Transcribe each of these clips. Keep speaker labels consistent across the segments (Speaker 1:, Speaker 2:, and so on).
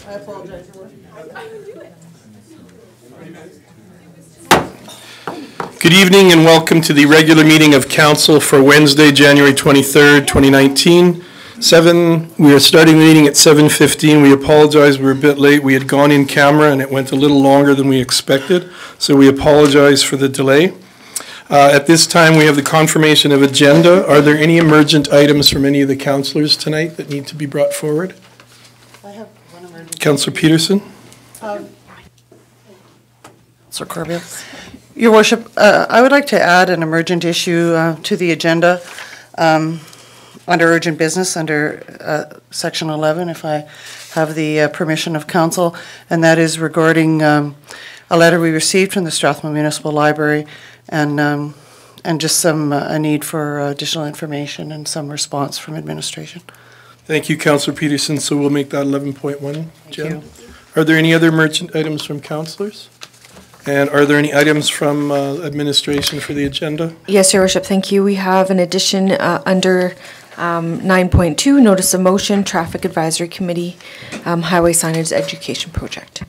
Speaker 1: I apologize.
Speaker 2: Good evening and welcome to the regular meeting of Council for Wednesday, January 23rd, 2019. We are starting the meeting at 7:15. We apologize, we were a bit late. We had gone in camera and it went a little longer than we expected, so we apologize for the delay. At this time, we have the confirmation of agenda. Are there any emergent items from any of the councillors tonight that need to be brought forward?
Speaker 1: I have one emergent.
Speaker 2: Councillor Peterson?
Speaker 1: Sir Corbett. Your Worship, I would like to add an emergent issue to the agenda under urgent business, under section 11, if I have the permission of council, and that is regarding a letter we received from the Strathmore Municipal Library and just a need for additional information and some response from administration.
Speaker 2: Thank you, Councillor Peterson. So we'll make that 11.1.
Speaker 1: Thank you.
Speaker 2: Are there any other emergent items from councillors? And are there any items from administration for the agenda?
Speaker 3: Yes, Your Worship, thank you. We have an addition under 9.2, Notice of Motion, Traffic Advisory Committee, Highway Signage Education Project.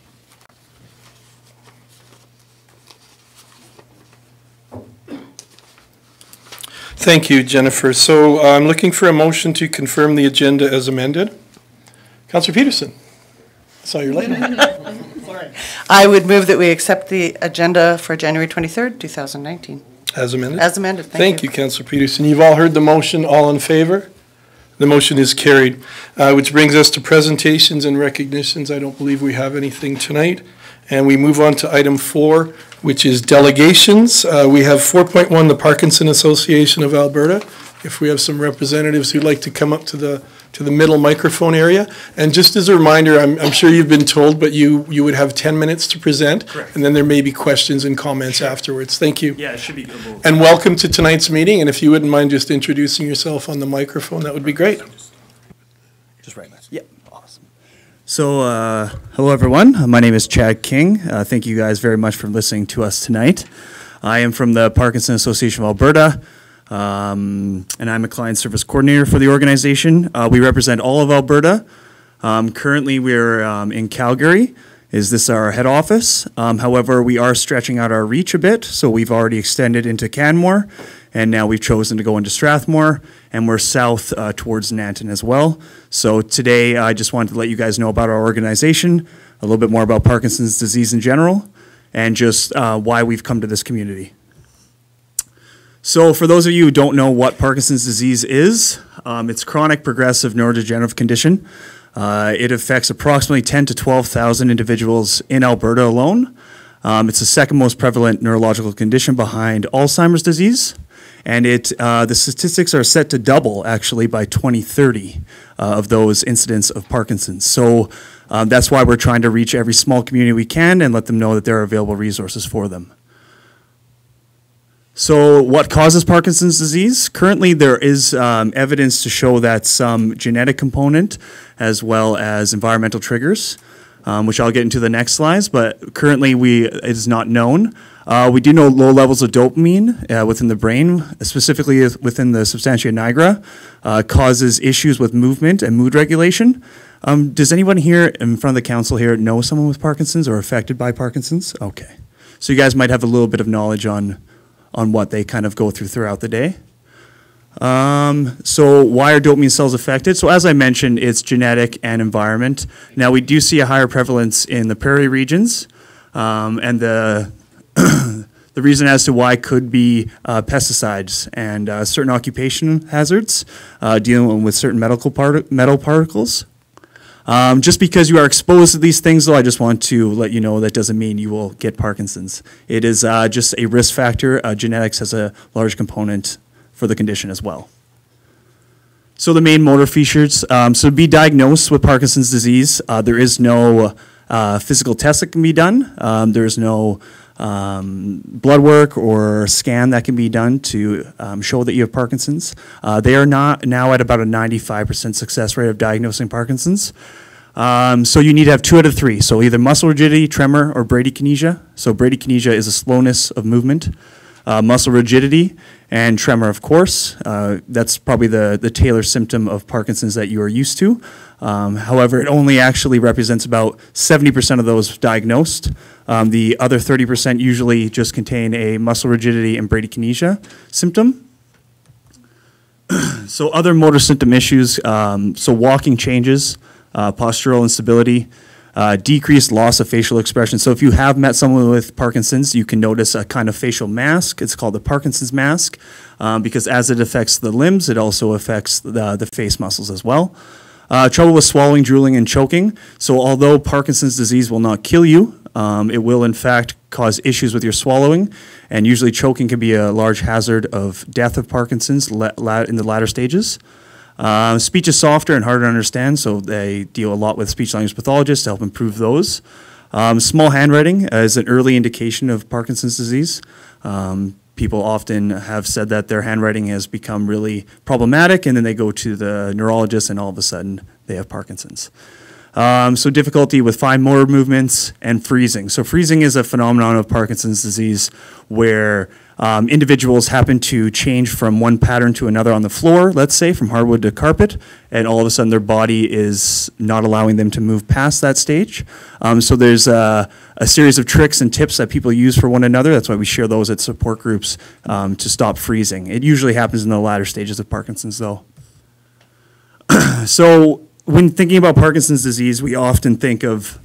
Speaker 2: Thank you, Jennifer. So I'm looking for a motion to confirm the agenda as amended. Councillor Peterson, I saw your light on.
Speaker 1: Sorry. I would move that we accept the agenda for January 23rd, 2019.
Speaker 2: As amended?
Speaker 1: As amended,
Speaker 2: thank you, Councillor Peterson. You've all heard the motion. All in favor? The motion is carried, which brings us to presentations and recognitions. I don't believe we have anything tonight. And we move on to item 4, which is delegations. We have 4.1, the Parkinson Association of Alberta. If we have some representatives who'd like to come up to the middle microphone area. And just as a reminder, I'm sure you've been told, but you would have 10 minutes to present.
Speaker 4: Correct.
Speaker 2: And then there may be questions and comments afterwards. Thank you.
Speaker 4: Yeah, it should be good.
Speaker 2: And welcome to tonight's meeting. And if you wouldn't mind just introducing yourself on the microphone, that would be great.
Speaker 4: Just right back. Yep, awesome. So, hello everyone. My name is Chad King. Thank you guys very much for listening to us tonight. I am from the Parkinson Association of Alberta. And I'm a client service coordinator for the organization. We represent all of Alberta. Currently, we're in Calgary. Is this our head office? However, we are stretching out our reach a bit, so we've already extended into Canmore, and now we've chosen to go into Strathmore, and we're south towards Nanton as well. So today, I just wanted to let you guys know about our organization, a little bit more about Parkinson's disease in general, and just why we've come to this community. So for those of you who don't know what Parkinson's disease is, it's a chronic progressive neurodegenerative condition. It affects approximately 10 to 12,000 individuals in Alberta alone. It's the second most prevalent neurological condition behind Alzheimer's disease. And the statistics are set to double actually by 2030 of those incidents of Parkinson's. So that's why we're trying to reach every small community we can and let them know that there are available resources for them. So what causes Parkinson's disease? Currently there is evidence to show that some genetic component as well as environmental triggers, which I'll get into the next slides, but currently it is not known. We do know low levels of dopamine within the brain, specifically within the substantia nigra, causes issues with movement and mood regulation. Does anyone here in front of the council here know someone with Parkinson's or affected by Parkinson's? Okay. So you guys might have a little bit of knowledge on what they kind of go through throughout the day. So why are dopamine cells affected? So as I mentioned, it's genetic and environment. Now we do see a higher prevalence in the prairie regions, and the the reason as to why could be pesticides and certain occupation hazards, dealing with certain metal particles. Just because you are exposed to these things, though, I just want to let you know that doesn't mean you will get Parkinson's. It is just a risk factor. Genetics has a large component for the condition as well. So the main motor features, so to be diagnosed with Parkinson's disease, there is no physical test that can be done. There is no blood work or scan that can be done to show that you have Parkinson's. They are now at about a 95% success rate of diagnosing Parkinson's. So you need to have 2 out of 3. So either muscle rigidity, tremor, or bradykinesia. So bradykinesia is a slowness of movement. Muscle rigidity and tremor, of course. That's probably the Taylor symptom of Parkinson's that you are used to. However, it only actually represents about 70% of those diagnosed. The other 30% usually just contain a muscle rigidity and bradykinesia symptom. So other motor symptom issues, so walking changes, postural instability, decreased loss of facial expression. So if you have met someone with Parkinson's, you can notice a kind of facial mask. It's called the Parkinson's mask because as it affects the limbs, it also affects the face muscles as well. Trouble with swallowing, drooling, and choking. So although Parkinson's disease will not kill you, it will in fact cause issues with your swallowing, and usually choking can be a large hazard of death of Parkinson's in the latter stages. Speech is softer and harder to understand, so they deal a lot with speech language pathologists to help improve those. Small handwriting is an early indication of Parkinson's disease. People often have said that their handwriting has become really problematic, and then they go to the neurologist and all of a sudden they have Parkinson's. So difficulty with fine motor movements and freezing. So freezing is a phenomenon of Parkinson's disease where individuals happen to change from one pattern to another on the floor, let's say from hardwood to carpet, and all of a sudden their body is not allowing them to move past that stage. So there's a series of tricks and tips that people use for one another. That's why we share those at support groups to stop freezing. It usually happens in the latter stages of Parkinson's though. So when thinking about Parkinson's disease, we often think of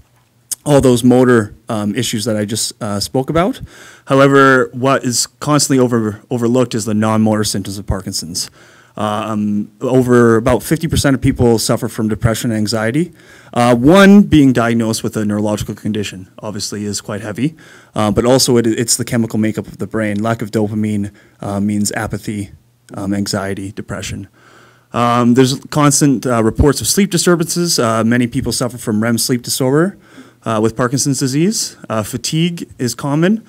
Speaker 4: all those motor issues that I just spoke about. However, what is constantly overlooked is the non-motor symptoms of Parkinson's. Over about 50% of people suffer from depression and anxiety. One being diagnosed with a neurological condition obviously is quite heavy, but also it's the chemical makeup of the brain. Lack of dopamine means apathy, anxiety, depression. There's constant reports of sleep disturbances. Many people suffer from REM sleep disorder with Parkinson's disease. Fatigue is common,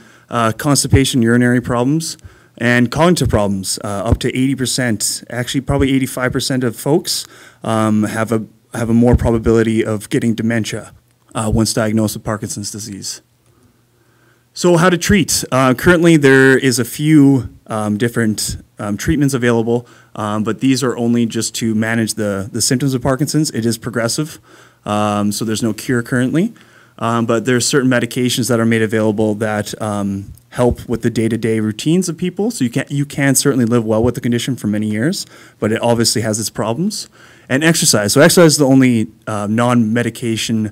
Speaker 4: constipation, urinary problems, and cognitive problems. Up to 80%, actually probably 85% of folks have a more probability of getting dementia once diagnosed with Parkinson's disease. So how to treat? Currently there is a few different treatments available, but these are only just to manage the symptoms of Parkinson's. It is progressive, so there's no cure currently, but there's certain medications that are made available that help with the day-to-day routines of people. So you can certainly live well with the condition for many years, but it obviously has its problems. And exercise. So exercise is the only non-medication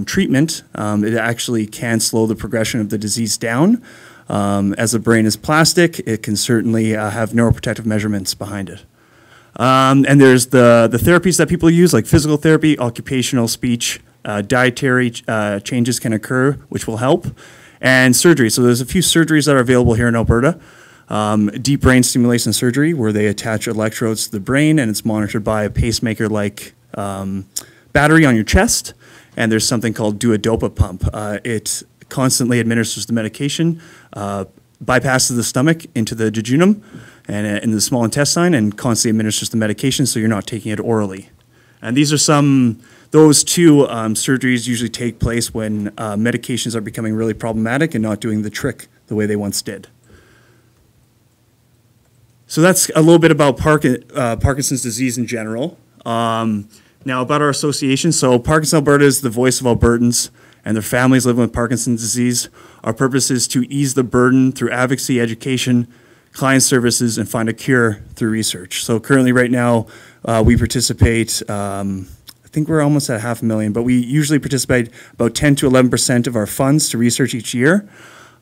Speaker 4: treatment. It actually can slow the progression of the disease down. As the brain is plastic, it can certainly have neuroprotective measurements behind it. And there's the therapies that people use, like physical therapy, occupational speech, dietary changes can occur, which will help, and surgery. So there's a few surgeries that are available here in Alberta. Deep brain stimulation surgery, where they attach electrodes to the brain, and it's monitored by a pacemaker-like battery on your chest. And there's something called duodopa pump. It constantly administers the medication, bypasses the stomach into the jejunum and in the small intestine, and constantly administers the medication so you're not taking it orally. And these are those two surgeries usually take place when medications are becoming really problematic and not doing the trick the way they once did. So that's a little bit about Parkinson's disease in general. Now about our association. So Parkinson Alberta is the voice of Albertans and their families living with Parkinson's disease. Our purpose is to ease the burden through advocacy, education, client services, and find a cure through research. So currently right now we participate, I think we're almost at 500,000, but we usually participate about 10 to 11% of our funds to research each year.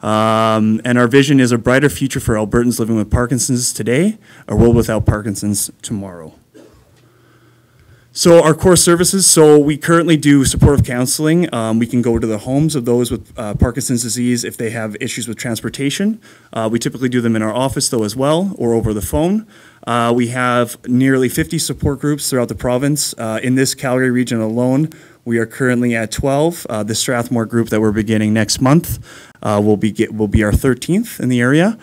Speaker 4: And our vision is a brighter future for Albertans living with Parkinson's today, a world without Parkinson's tomorrow. So our core services, so we currently do supportive counseling. We can go to the homes of those with Parkinson's disease if they have issues with transportation. We typically do them in our office though as well, or over the phone. We have nearly 50 support groups throughout the province. In this Calgary region alone, we are currently at 12. The Strathmore group that we're beginning next month will be our 13th in the area.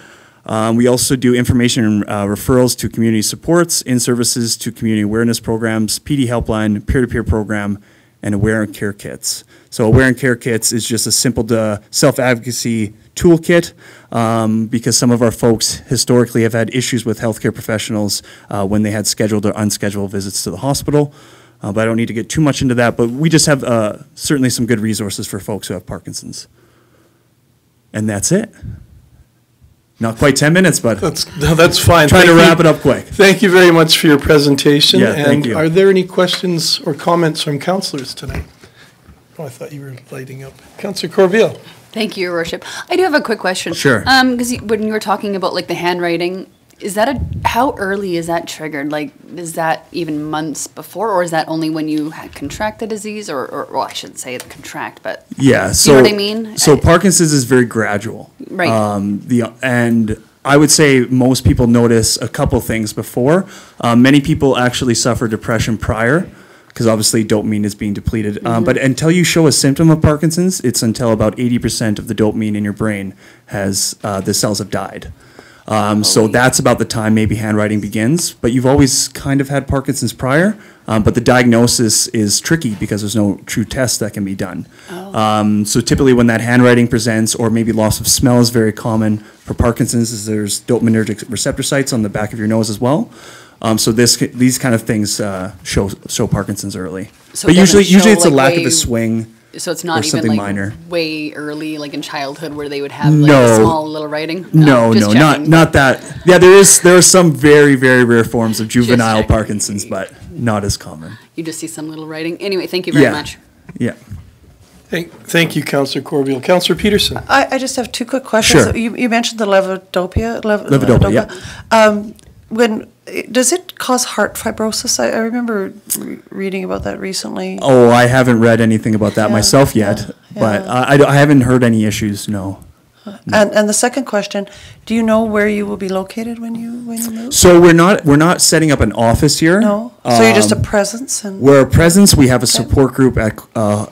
Speaker 4: We also do information and referrals to community supports, in-services to community awareness programs, PD helpline, peer-to-peer program, and Aware and Care Kits. So Aware and Care Kits is just a simple self-advocacy toolkit because some of our folks historically have had issues with healthcare professionals when they had scheduled or unscheduled visits to the hospital. But I don't need to get too much into that, but we just have certainly some good resources for folks who have Parkinson's. And that's it. Not quite 10 minutes, but
Speaker 2: That's fine.
Speaker 4: trying to wrap it up quick.
Speaker 2: Thank you very much for your presentation.
Speaker 4: Yeah, thank you.
Speaker 2: And are there any questions or comments from councillors tonight? Oh, I thought you were lighting up. Councillor Corbeil.
Speaker 5: Thank you, Your Worship. I do have a quick question.
Speaker 4: Sure.
Speaker 5: Because when you were talking about like the handwriting, is that how early is that triggered? Like, is that even months before, or is that only when you had contract the disease, or well, I shouldn't say contract, but
Speaker 4: Yeah, so
Speaker 5: you know what I mean?
Speaker 4: So Parkinson's is very gradual,
Speaker 5: Right.
Speaker 4: And I would say most people notice a couple things before. Many people actually suffer depression prior, because obviously dopamine is being depleted. But until you show a symptom of Parkinson's, it's until about 80% of the dopamine in your brain has the cells have died. So that's about the time maybe handwriting begins. But you've always kind of had Parkinson's prior. But the diagnosis is tricky because there's no true test that can be done. So typically when that handwriting presents, or maybe loss of smell is very common for Parkinson's, is there's dopaminergic receptor sites on the back of your nose as well. So these kind of things show Parkinson's early.
Speaker 5: So
Speaker 4: But
Speaker 5: it doesn't
Speaker 4: usually it's a
Speaker 5: show, like,
Speaker 4: lack of
Speaker 5: way-
Speaker 4: a swing.
Speaker 5: So it's
Speaker 4: or
Speaker 5: not even
Speaker 4: something
Speaker 5: like
Speaker 4: minor.
Speaker 5: way early, like in childhood, where they would have like
Speaker 4: No.
Speaker 5: a small little writing.
Speaker 4: No,
Speaker 5: just
Speaker 4: not
Speaker 5: checking.
Speaker 4: not that. Yeah, there are some very, very rare forms of juvenile
Speaker 5: checking.
Speaker 4: Parkinson's, but not as common.
Speaker 5: You just see some little writing. Anyway, thank you very
Speaker 4: Yeah.
Speaker 5: much.
Speaker 4: Yeah.
Speaker 2: Thank you, Councillor Corbeil. Councillor Peterson.
Speaker 1: I just have two quick questions.
Speaker 4: Sure.
Speaker 1: You mentioned the levodopa.
Speaker 4: Levodopa,
Speaker 1: Does it cause heart fibrosis? I remember reading about that recently.
Speaker 4: Oh, I haven't read anything about that
Speaker 1: Yeah,
Speaker 4: myself yet,
Speaker 1: yeah,
Speaker 4: but
Speaker 1: yeah.
Speaker 4: I haven't heard any issues, no.
Speaker 1: And the second question, do you know where you will be located when you move?
Speaker 4: So we're not setting up an office here.
Speaker 1: No? So you're just a presence and,
Speaker 4: We're a presence. We have a support group at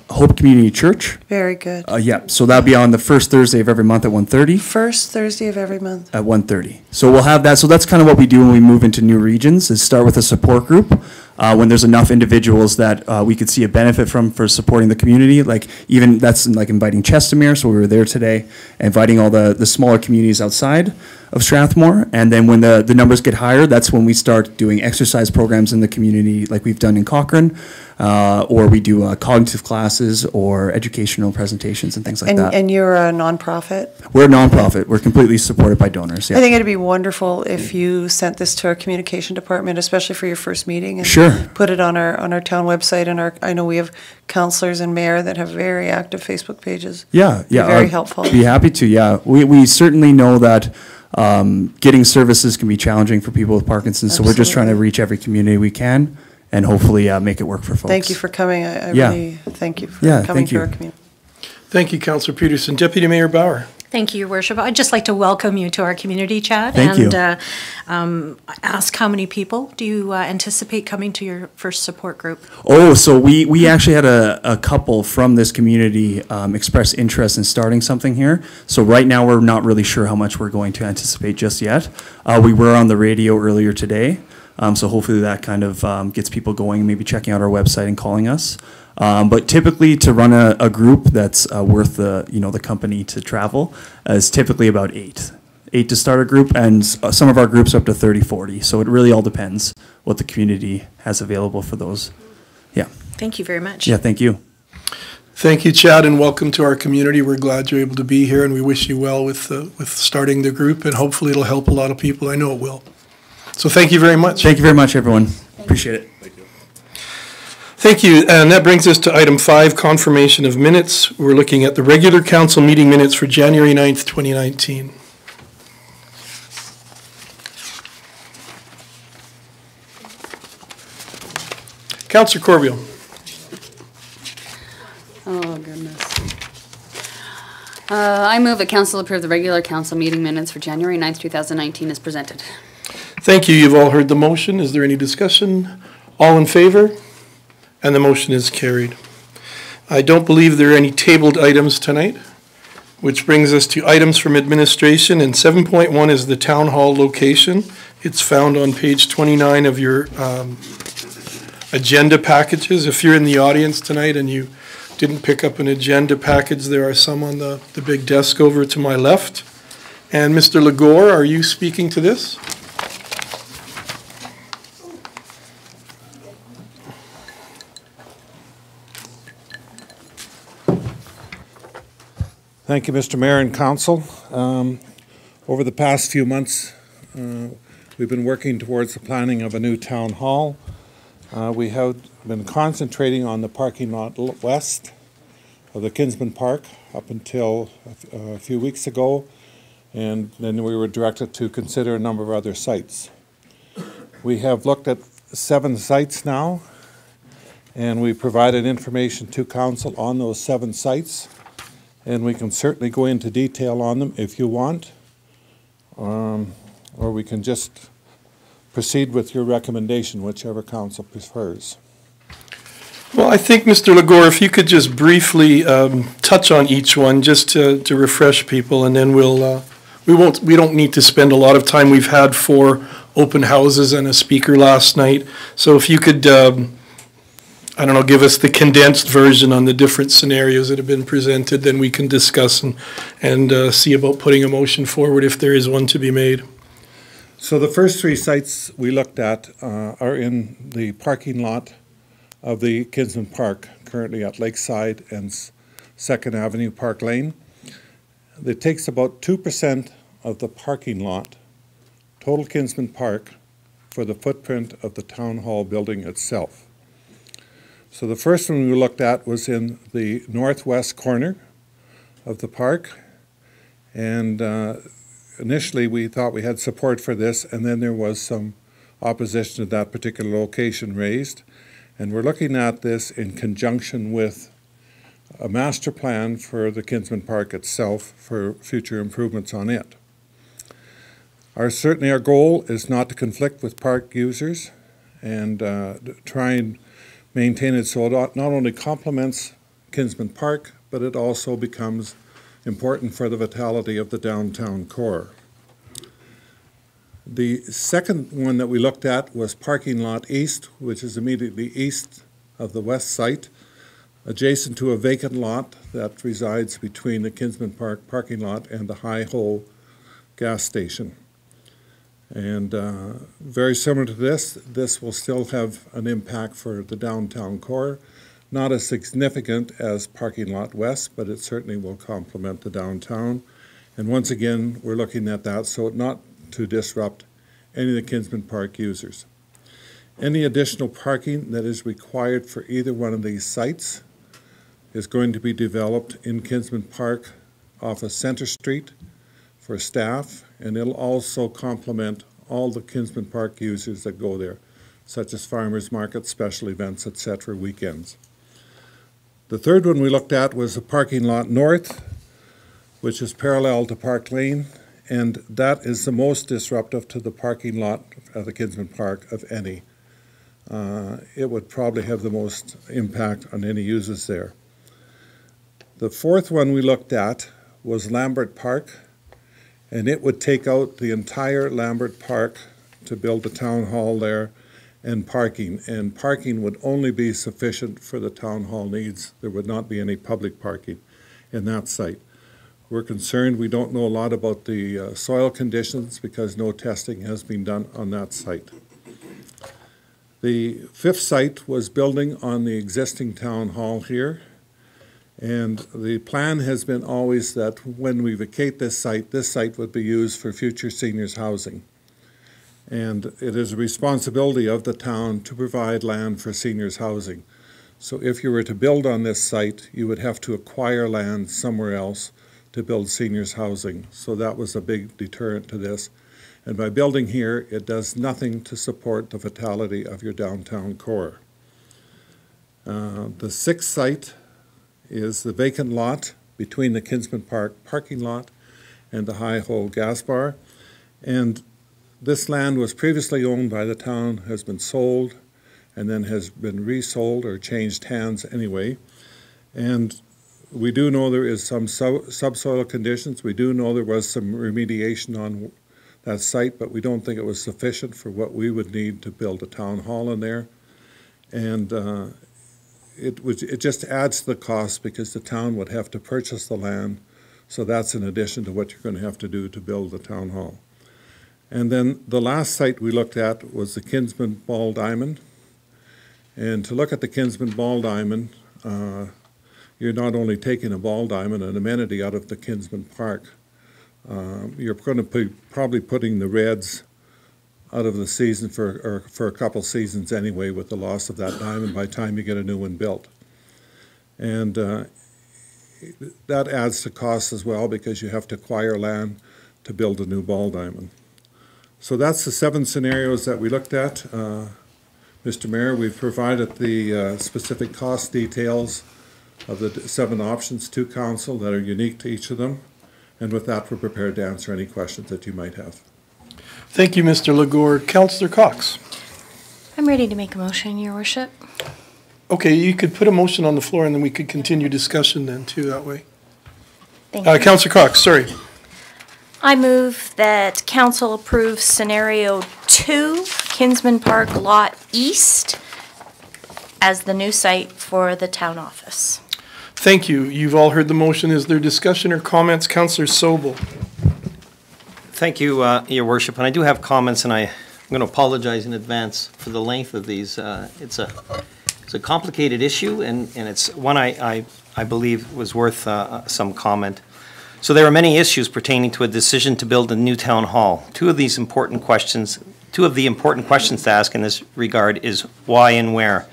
Speaker 4: Hope Community Church.
Speaker 1: very good.
Speaker 4: Yeah, so that'll be on the first Thursday of every month at 1:30.
Speaker 1: First Thursday of every month.
Speaker 4: At 1:30. So we'll have that. So that's kind of what we do when we move into new regions, is start with a support group. When there's enough individuals that we could see a benefit from for supporting the community, like even that's like inviting Chestermere, so we were there today, inviting all the smaller communities outside of Strathmore. And then when the numbers get higher, that's when we start doing exercise programs in the community like we've done in Cochrane, or we do cognitive classes or educational presentations and things like that.
Speaker 1: And you're a nonprofit?
Speaker 4: We're a nonprofit. We're completely supported by donors, yeah.
Speaker 1: I think it'd be wonderful if you sent this to our communication department, especially for your first meeting. And
Speaker 4: Sure.
Speaker 1: put it on our town website, and I know we have councillors and mayor that have very active Facebook pages.
Speaker 4: Yeah,
Speaker 1: Be
Speaker 4: yeah.
Speaker 1: very helpful.
Speaker 4: Be happy to, yeah. We certainly know that getting services can be challenging for people with Parkinson's, so we're just trying to
Speaker 1: Absolutely.
Speaker 4: reach every community we can and hopefully make it work for folks.
Speaker 1: Thank you for coming. I
Speaker 4: Yeah.
Speaker 1: really thank you for
Speaker 4: Yeah,
Speaker 1: coming
Speaker 4: thank
Speaker 1: to
Speaker 4: you.
Speaker 1: our community.
Speaker 2: Thank you, Councillor Peterson. Deputy Mayor Bauer.
Speaker 6: Thank you, Your Worship. I'd just like to welcome you to our community chat.
Speaker 4: Thank you.
Speaker 6: And ask how many people do you anticipate coming to your first support group?
Speaker 4: Oh, so we actually had a couple from this community express interest in starting something here. So right now, we're not really sure how much we're going to anticipate just yet. We were on the radio earlier today, so hopefully that kind of gets people going, maybe checking out our website and calling us. But typically, to run a group that's worth the company to travel is typically about 8 to start a group, and some of our groups are up to 30, 40. So it really all depends what the community has available for those. Yeah.
Speaker 6: Thank you very much.
Speaker 4: Yeah, thank you.
Speaker 2: Thank you, Chad, and welcome to our community. We're glad you're able to be here, and we wish you well with starting the group, and hopefully it'll help a lot of people. I know it will. So thank you very much.
Speaker 4: Thank you very much, everyone. Appreciate it.
Speaker 2: Thank you, and that brings us to item 5, confirmation of minutes. We're looking at the regular council meeting minutes for January 9th, 2019. Councillor Corbeil.
Speaker 5: Oh, goodness. I move that council approve the regular council meeting minutes for January 9th, 2019 as presented.
Speaker 2: Thank you. You've all heard the motion. Is there any discussion? All in favor? And the motion is carried. I don't believe there are any tabled items tonight, which brings us to items from administration, and 7.1 is the town hall location. It's found on page 29 of your agenda packages. If you're in the audience tonight and you didn't pick up an agenda package, there are some on the big desk over to my left. And Mr. Legore, are you speaking to this?
Speaker 7: Thank you, Mr. Mayor and Council. Over the past few months, we've been working towards the planning of a new town hall. We have been concentrating on the parking lot west of the Kinsman Park up until a few weeks ago, and then we were directed to consider a number of other sites. We have looked at 7 sites now, and we provided information to Council on those 7 sites. And we can certainly go into detail on them if you want, or we can just proceed with your recommendation, whichever council prefers.
Speaker 2: Well, I think, Mr. Legore, if you could just briefly touch on each one, just to refresh people, and then we don't need to spend a lot of time. We've had 4 open houses and a speaker last night, so if you could I don't know, give us the condensed version on the different scenarios that have been presented, then we can discuss and see about putting a motion forward if there is one to be made.
Speaker 7: So the first 3 sites we looked at are in the parking lot of the Kinsman Park, currently at Lakeside and 2nd Avenue Park Lane. It takes about 2% of the parking lot, total Kinsman Park, for the footprint of the town hall building itself. So the first one we looked at was in the northwest corner of the park, and initially we thought we had support for this, and then there was some opposition to that particular location raised, and we're looking at this in conjunction with a master plan for the Kinsman Park itself for future improvements on it. Certainly our goal is not to conflict with park users and try and maintain it so it not only complements Kinsman Park, but it also becomes important for the vitality of the downtown core. The second one that we looked at was parking lot east, which is immediately east of the west site, adjacent to a vacant lot that resides between the Kinsman Park parking lot and the High Hole gas station. And very similar to this will still have an impact for the downtown core. Not as significant as parking lot west, but it certainly will complement the downtown. And once again, we're looking at that so not to disrupt any of the Kinsman Park users. Any additional parking that is required for either one of these sites is going to be developed in Kinsman Park off of Center Street for staff, and it'll also complement all the Kinsman Park users that go there, such as farmers markets, special events, etc., weekends. The third one we looked at was the parking lot north, which is parallel to Park Lane, and that is the most disruptive to the parking lot at the Kinsman Park of any. It would probably have the most impact on any users there. The fourth one we looked at was Lambert Park, and it would take out the entire Lambert Park to build the town hall there and parking would only be sufficient for the town hall needs. There would not be any public parking in that site. We're concerned, we don't know a lot about the soil conditions because no testing has been done on that site. The fifth site was building on the existing town hall here. And the plan has been always that when we vacate this site would be used for future seniors housing. And it is a responsibility of the town to provide land for seniors housing. So if you were to build on this site, you would have to acquire land somewhere else to build seniors housing. So that was a big deterrent to this. And by building here, it does nothing to support the vitality of your downtown core. The sixth site is the vacant lot between the Kinsman Park parking lot and the High Hole gas bar. And this land was previously owned by the town, has been sold, and then has been resold or changed hands anyway. And we do know there is some subsoil conditions. We do know there was some remediation on that site, but we don't think it was sufficient for what we would need to build a town hall in there. And it just adds to the cost because the town would have to purchase the land. So that's in addition to what you're going to have to do to build the town hall. And then the last site we looked at was the Kinsman Ball Diamond. And to look at the Kinsman Ball Diamond, you're not only taking a ball diamond, an amenity out of the Kinsman Park, you're going to be probably putting the Reds out of the season for a couple seasons anyway with the loss of that diamond by the time you get a new one built. And that adds to costs as well because you have to acquire land to build a new ball diamond. So that's the 7 scenarios that we looked at. Mr. Mayor, we've provided the specific cost details of the 7 options to council that are unique to each of them. And with that, we're prepared to answer any questions that you might have.
Speaker 2: Thank you, Mr. Legore. Councillor Cox.
Speaker 8: I'm ready to make a motion, Your Worship.
Speaker 2: Okay, you could put a motion on the floor and then we could continue discussion then too that way.
Speaker 8: Thank you.
Speaker 2: Councillor Cox, sorry.
Speaker 8: I move that council approve scenario 2, Kinsman Park Lot East, as the new site for the town office.
Speaker 2: Thank you. You've all heard the motion. Is there discussion or comments? Councillor Sobel.
Speaker 9: Thank you, Your Worship. And I do have comments, and I'm going to apologize in advance for the length of these. It's a complicated issue, and it's one I believe was worth some comment. So there are many issues pertaining to a decision to build a new town hall. Two of the important questions to ask in this regard is why and where.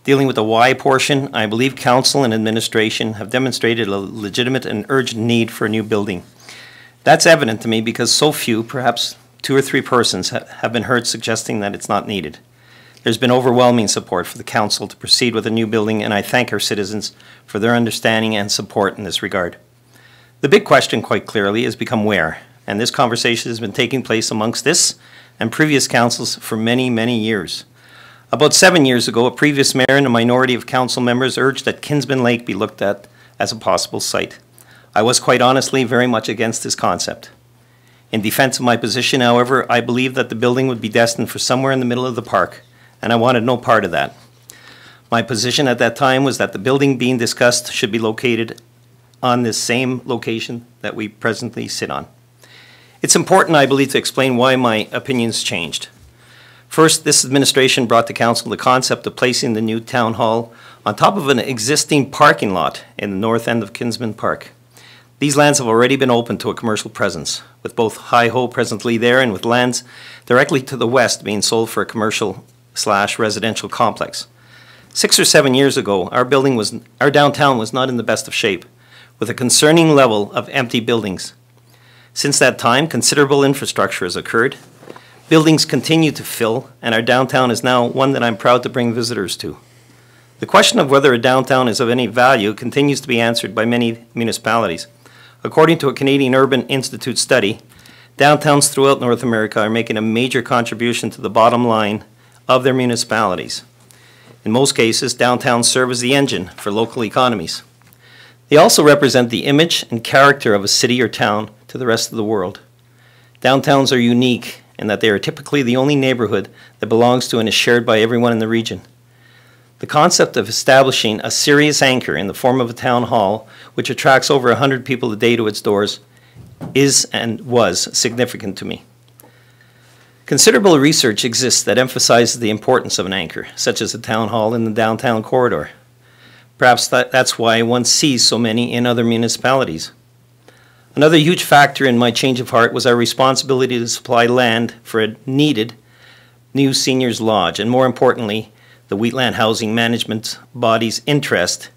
Speaker 9: Dealing with the why portion, I believe council and administration have demonstrated a legitimate and urgent need for a new building. That's evident to me because so few, perhaps 2 or 3 persons, have been heard suggesting that it's not needed. There's been overwhelming support for the council to proceed with a new building, and I thank our citizens for their understanding and support in this regard. The big question, quite clearly, has become where, and this conversation has been taking place amongst this and previous councils for many, many years. About 7 years ago, a previous mayor and a minority of council members urged that Kinsman Lake be looked at as a possible site. I was quite honestly very much against this concept. In defense of my position, however, I believed that the building would be destined for somewhere in the middle of the park, and I wanted no part of that. My position at that time was that the building being discussed should be located on this same location that we presently sit on. It's important, I believe, to explain why my opinions changed. First, this administration brought to council the concept of placing the new town hall on top of an existing parking lot in the north end of Kinsman Park. These lands have already been opened to a commercial presence, with both Hi-Ho presently there and with lands directly to the west being sold for a commercial/residential complex. 6 or 7 years ago, our downtown was not in the best of shape, with a concerning level of empty buildings. Since that time, considerable infrastructure has occurred. Buildings continue to fill, and our downtown is now one that I'm proud to bring visitors to. The question of whether a downtown is of any value continues to be answered by many municipalities. According to a Canadian Urban Institute study, downtowns throughout North America are making a major contribution to the bottom line of their municipalities. In most cases, downtowns serve as the engine for local economies. They also represent the image and character of a city or town to the rest of the world. Downtowns are unique in that they are typically the only neighborhood that belongs to and is shared by everyone in the region. The concept of establishing a serious anchor in the form of a town hall, which attracts over 100 people a day to its doors, is and was significant to me. Considerable research exists that emphasizes the importance of an anchor, such as a town hall in the downtown corridor. Perhaps that's why one sees so many in other municipalities. Another huge factor in my change of heart was our responsibility to supply land for a needed new seniors lodge, and more importantly, the Wheatland Housing Management Body's interest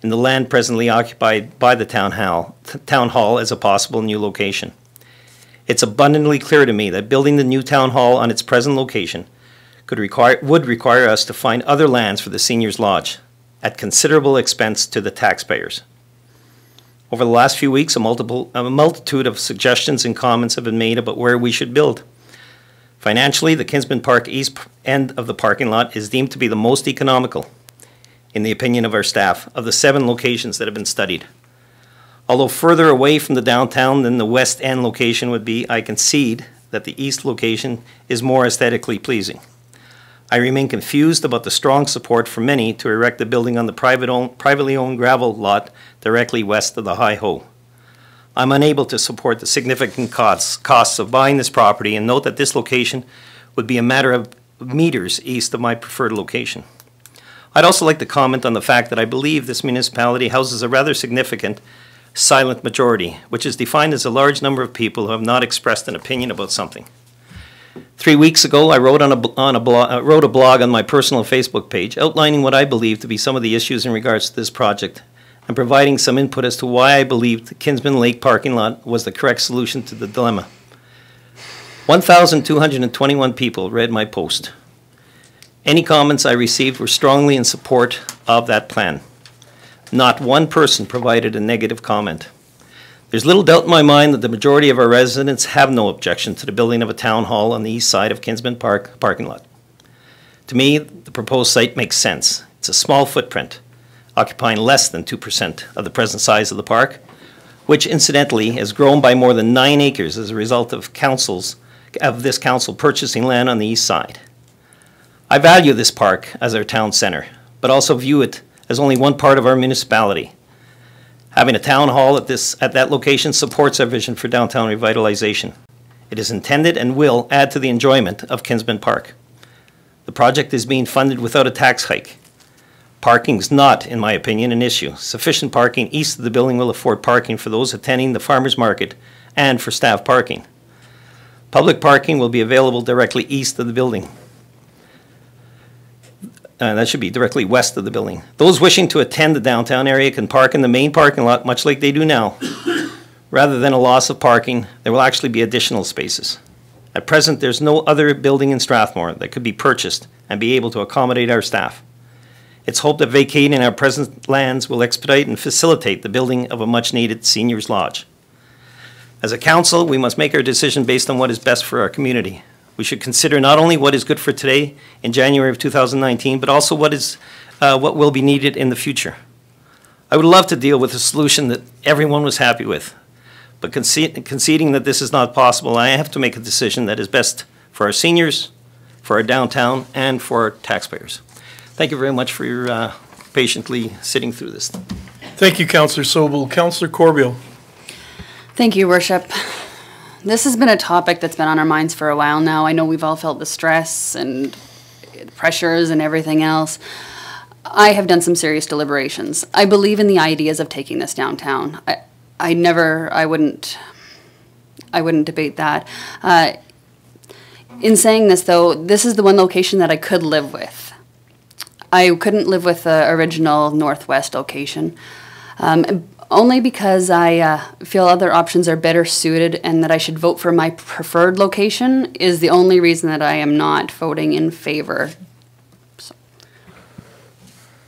Speaker 9: in the land presently occupied by the town hall as a possible new location. It's abundantly clear to me that building the new town hall on its present location would require us to find other lands for the seniors lodge at considerable expense to the taxpayers. Over the last few weeks, a multitude of suggestions and comments have been made about where we should build. Financially, the Kinsman Park east end of the parking lot is deemed to be the most economical, in the opinion of our staff, of the 7 locations that have been studied. Although further away from the downtown than the west end location would be, I concede that the east location is more aesthetically pleasing. I remain confused about the strong support from many to erect a building on the privately owned gravel lot directly west of the Hi-Ho. I'm unable to support the significant costs of buying this property and note that this location would be a matter of meters east of my preferred location. I'd also like to comment on the fact that I believe this municipality houses a rather significant silent majority, which is defined as a large number of people who have not expressed an opinion about something. 3 weeks ago, I wrote a blog on my personal Facebook page outlining what I believe to be some of the issues in regards to this project and providing some input as to why I believed the Kinsman Lake parking lot was the correct solution to the dilemma. 1,221 people read my post. Any comments I received were strongly in support of that plan. Not one person provided a negative comment. There's little doubt in my mind that the majority of our residents have no objection to the building of a town hall on the east side of Kinsman Park parking lot. To me, the proposed site makes sense. It's a small footprint, occupying less than 2% of the present size of the park, which incidentally has grown by more than 9 acres as a result of this council purchasing land on the east side. I value this park as our town center, but also view it as only one part of our municipality. Having a town hall at that location supports our vision for downtown revitalization. It is intended and will add to the enjoyment of Kinsman Park. The project is being funded without a tax hike. Parking is not, in my opinion, an issue. Sufficient parking east of the building will afford parking for those attending the farmers market and for staff parking. Public parking will be available directly east of the building. That should be directly west of the building. Those wishing to attend the downtown area can park in the main parking lot, much like they do now. Rather than a loss of parking, there will actually be additional spaces. At present, there's no other building in Strathmore that could be purchased and be able to accommodate our staff. It's hoped that vacating our present lands will expedite and facilitate the building of a much-needed seniors' lodge. As a council, we must make our decision based on what is best for our community. We should consider not only what is good for today in January of 2019, but also what will be needed in the future. I would love to deal with a solution that everyone was happy with, but conceding that this is not possible, I have to make a decision that is best for our seniors, for our downtown, and for our taxpayers. Thank you very much for your patiently sitting through this.
Speaker 2: Thank you, Councillor Sobel. Councillor Corbeil.
Speaker 5: Thank you, Worship. This has been a topic that's been on our minds for a while now. I know we've all felt the stress and pressures and everything else. I have done some serious deliberations. I believe in the ideas of taking this downtown. I wouldn't debate that. In saying this, though, this is the one location that I could live with. I couldn't live with the original Northwest location, only because I feel other options are better suited and that I should vote for my preferred location is the only reason that I am not voting in favor. So.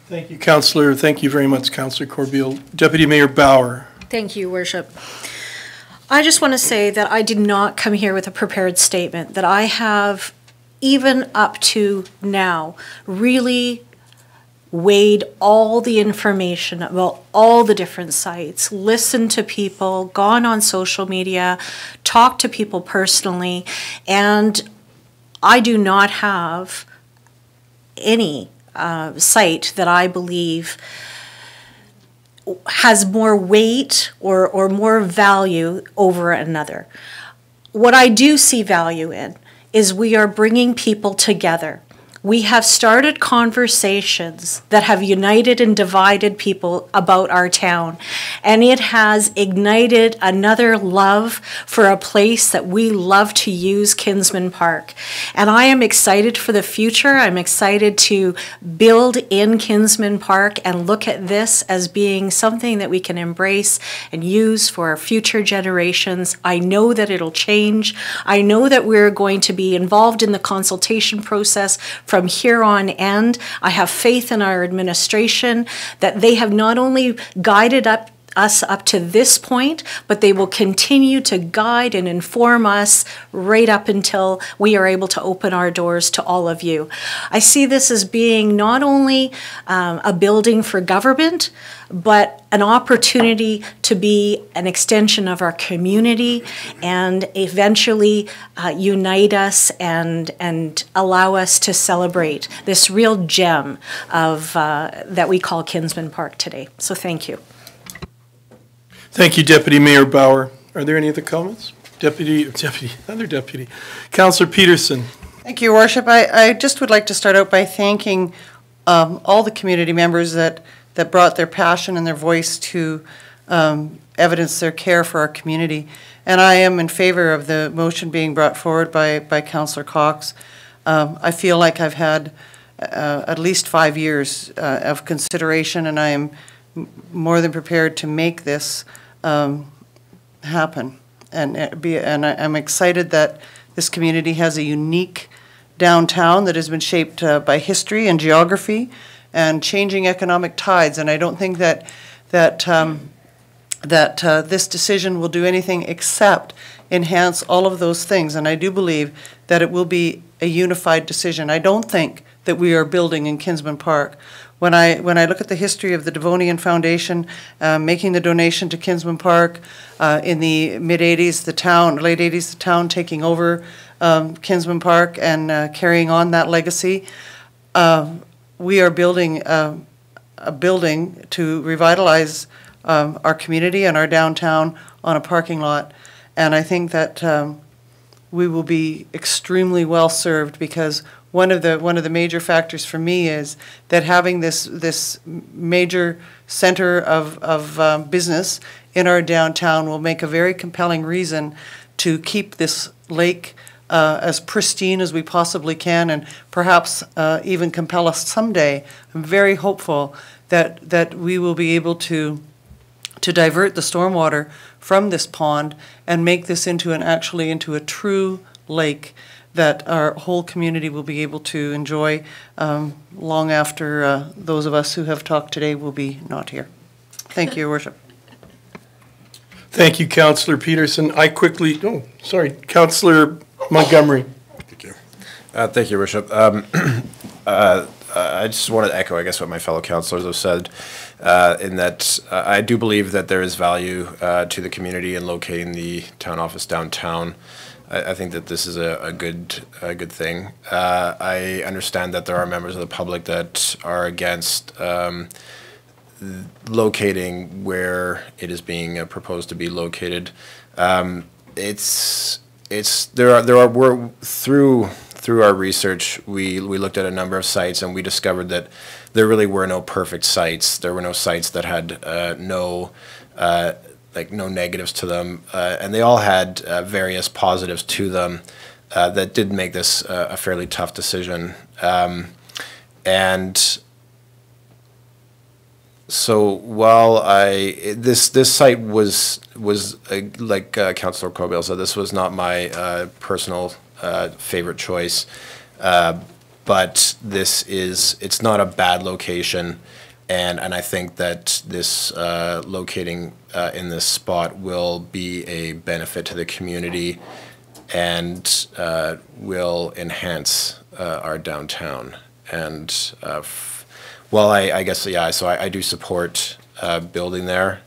Speaker 2: Thank you, Councillor. Thank you very much, Councillor Corbeil. Deputy Mayor Bauer.
Speaker 6: Thank you, Worship. I just want to say that I did not come here with a prepared statement, that I have, even up to now, really weighed all the information about all the different sites, listened to people, gone on social media, talked to people personally, and I do not have any site that I believe has more weight or more value over another. What I do see value in is we are bringing people together. We have started conversations that have united and divided people about our town, and it has ignited another love for a place that we love to use, Kinsman Park. And I am excited for the future. I'm excited to build in Kinsman Park and look at this as being something that we can embrace and use for our future generations. I know that it'll change. I know that we're going to be involved in the consultation process from here on end. I have faith in our administration that they have not only guided us up to this point, but they will continue to guide and inform us right up until we are able to open our doors to all of you. I see this as being not only a building for government, but an opportunity to be an extension of our community and eventually unite us and allow us to celebrate this real gem of that we call Kinsman Park today. So thank you.
Speaker 2: Thank you, Deputy Mayor Bauer. Are there any other comments? Deputy, Councillor Peterson.
Speaker 1: Thank you, Your Worship. I just would like to start out by thanking all the community members that brought their passion and their voice to evidence their care for our community. And I am in favor of the motion being brought forward by Councillor Cox. I feel like I've had at least 5 years of consideration, and I am more than prepared to make this happen. And I'm excited that this community has a unique downtown that has been shaped by history and geography and changing economic tides. And I don't think that this decision will do anything except enhance all of those things. And I do believe that it will be a unified decision. I don't think that we are building in Kinsman Park. When I look at the history of the Devonian Foundation making the donation to Kinsman Park in the mid-'80s, late 80s, the town taking over Kinsman Park and carrying on that legacy, we are building a building to revitalize our community and our downtown on a parking lot. And I think that we will be extremely well served, because one of the major factors for me is that having this major center of business in our downtown will make a very compelling reason to keep this lake as pristine as we possibly can, and perhaps even compel us someday. I'm very hopeful that we will be able to divert the stormwater from this pond and make this into a true lake that our whole community will be able to enjoy long after those of us who have talked today will be not here. Thank you, Your Worship.
Speaker 2: Thank you, Councillor Peterson. Councillor Montgomery.
Speaker 10: Thank you. Thank you, Your Worship. I just want to echo, I guess, what my fellow councillors have said, in that I do believe that there is value to the community in locating the town office downtown. I think that this is a good thing. I understand that there are members of the public that are against locating where it is being proposed to be located. Through our research, we looked at a number of sites, and we discovered that there really were no perfect sites. There were no sites that had no negatives to them, and they all had various positives to them that did make this a fairly tough decision. And so while this site was like Councillor Corbell said, this was not my personal favorite choice, but it's not a bad location. And I think that this locating in this spot will be a benefit to the community and will enhance our downtown. And well, I guess, yeah, so I do support building there.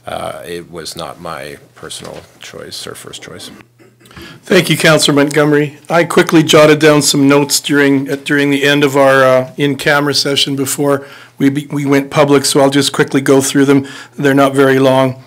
Speaker 10: It was not my personal choice or first choice.
Speaker 2: Thank you, Councillor Montgomery. I quickly jotted down some notes during the end of our in-camera session before we went public, so I'll just quickly go through them. They're not very long.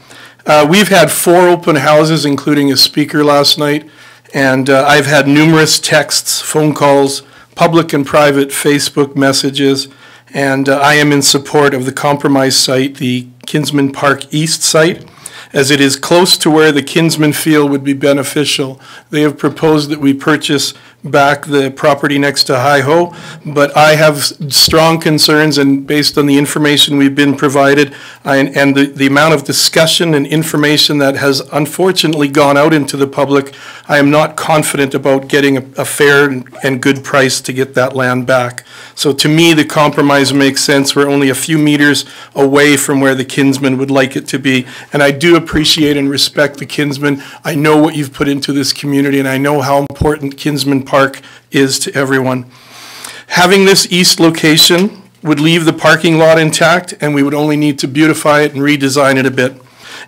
Speaker 2: We've had 4 open houses, including a speaker last night, and I've had numerous texts, phone calls, public and private Facebook messages, and I am in support of the compromise site, the Kinsman Park East site, as it is close to where the Kinsman Field would be beneficial. They have proposed that we purchase back the property next to Hi-Ho, but I have strong concerns, and based on the information we've been provided and the amount of discussion and information that has unfortunately gone out into the public, I am not confident about getting a fair and good price to get that land back. So to me, the compromise makes sense. We're only a few meters away from where the kinsmen would like it to be, and I do appreciate and respect the kinsmen. I know what you've put into this community, and I know how important Kinsman Park is to everyone. Having this east location would leave the parking lot intact, and we would only need to beautify it and redesign it a bit.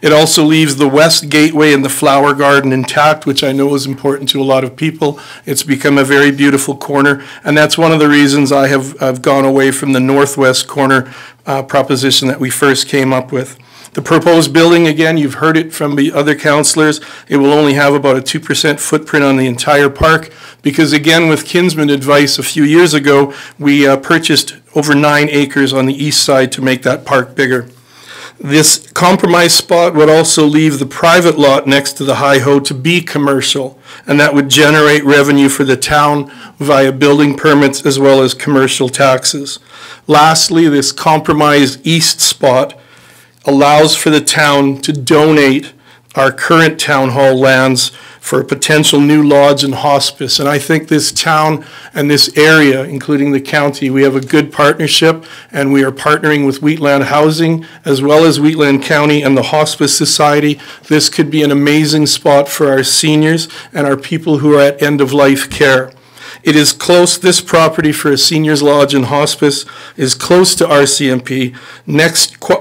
Speaker 2: It also leaves the west gateway and the flower garden intact, which I know is important to a lot of people. It's become a very beautiful corner, and that's one of the reasons I've gone away from the northwest corner proposition that we first came up with. The proposed building, again, you've heard it from the other councillors, it will only have about a 2% footprint on the entire park, because again, with Kinsman advice a few years ago, we purchased over 9 acres on the east side to make that park bigger. This compromise spot would also leave the private lot next to the Hi-Ho to be commercial, and that would generate revenue for the town via building permits as well as commercial taxes. Lastly, this compromise east spot allows for the town to donate our current town hall lands for a potential new lodge and hospice. And I think this town and this area, including the county, we have a good partnership, and we are partnering with Wheatland Housing as well as Wheatland County and the Hospice Society. This could be an amazing spot for our seniors and our people who are at end-of-life care. It is close, this property for a seniors lodge and hospice is close to RCMP,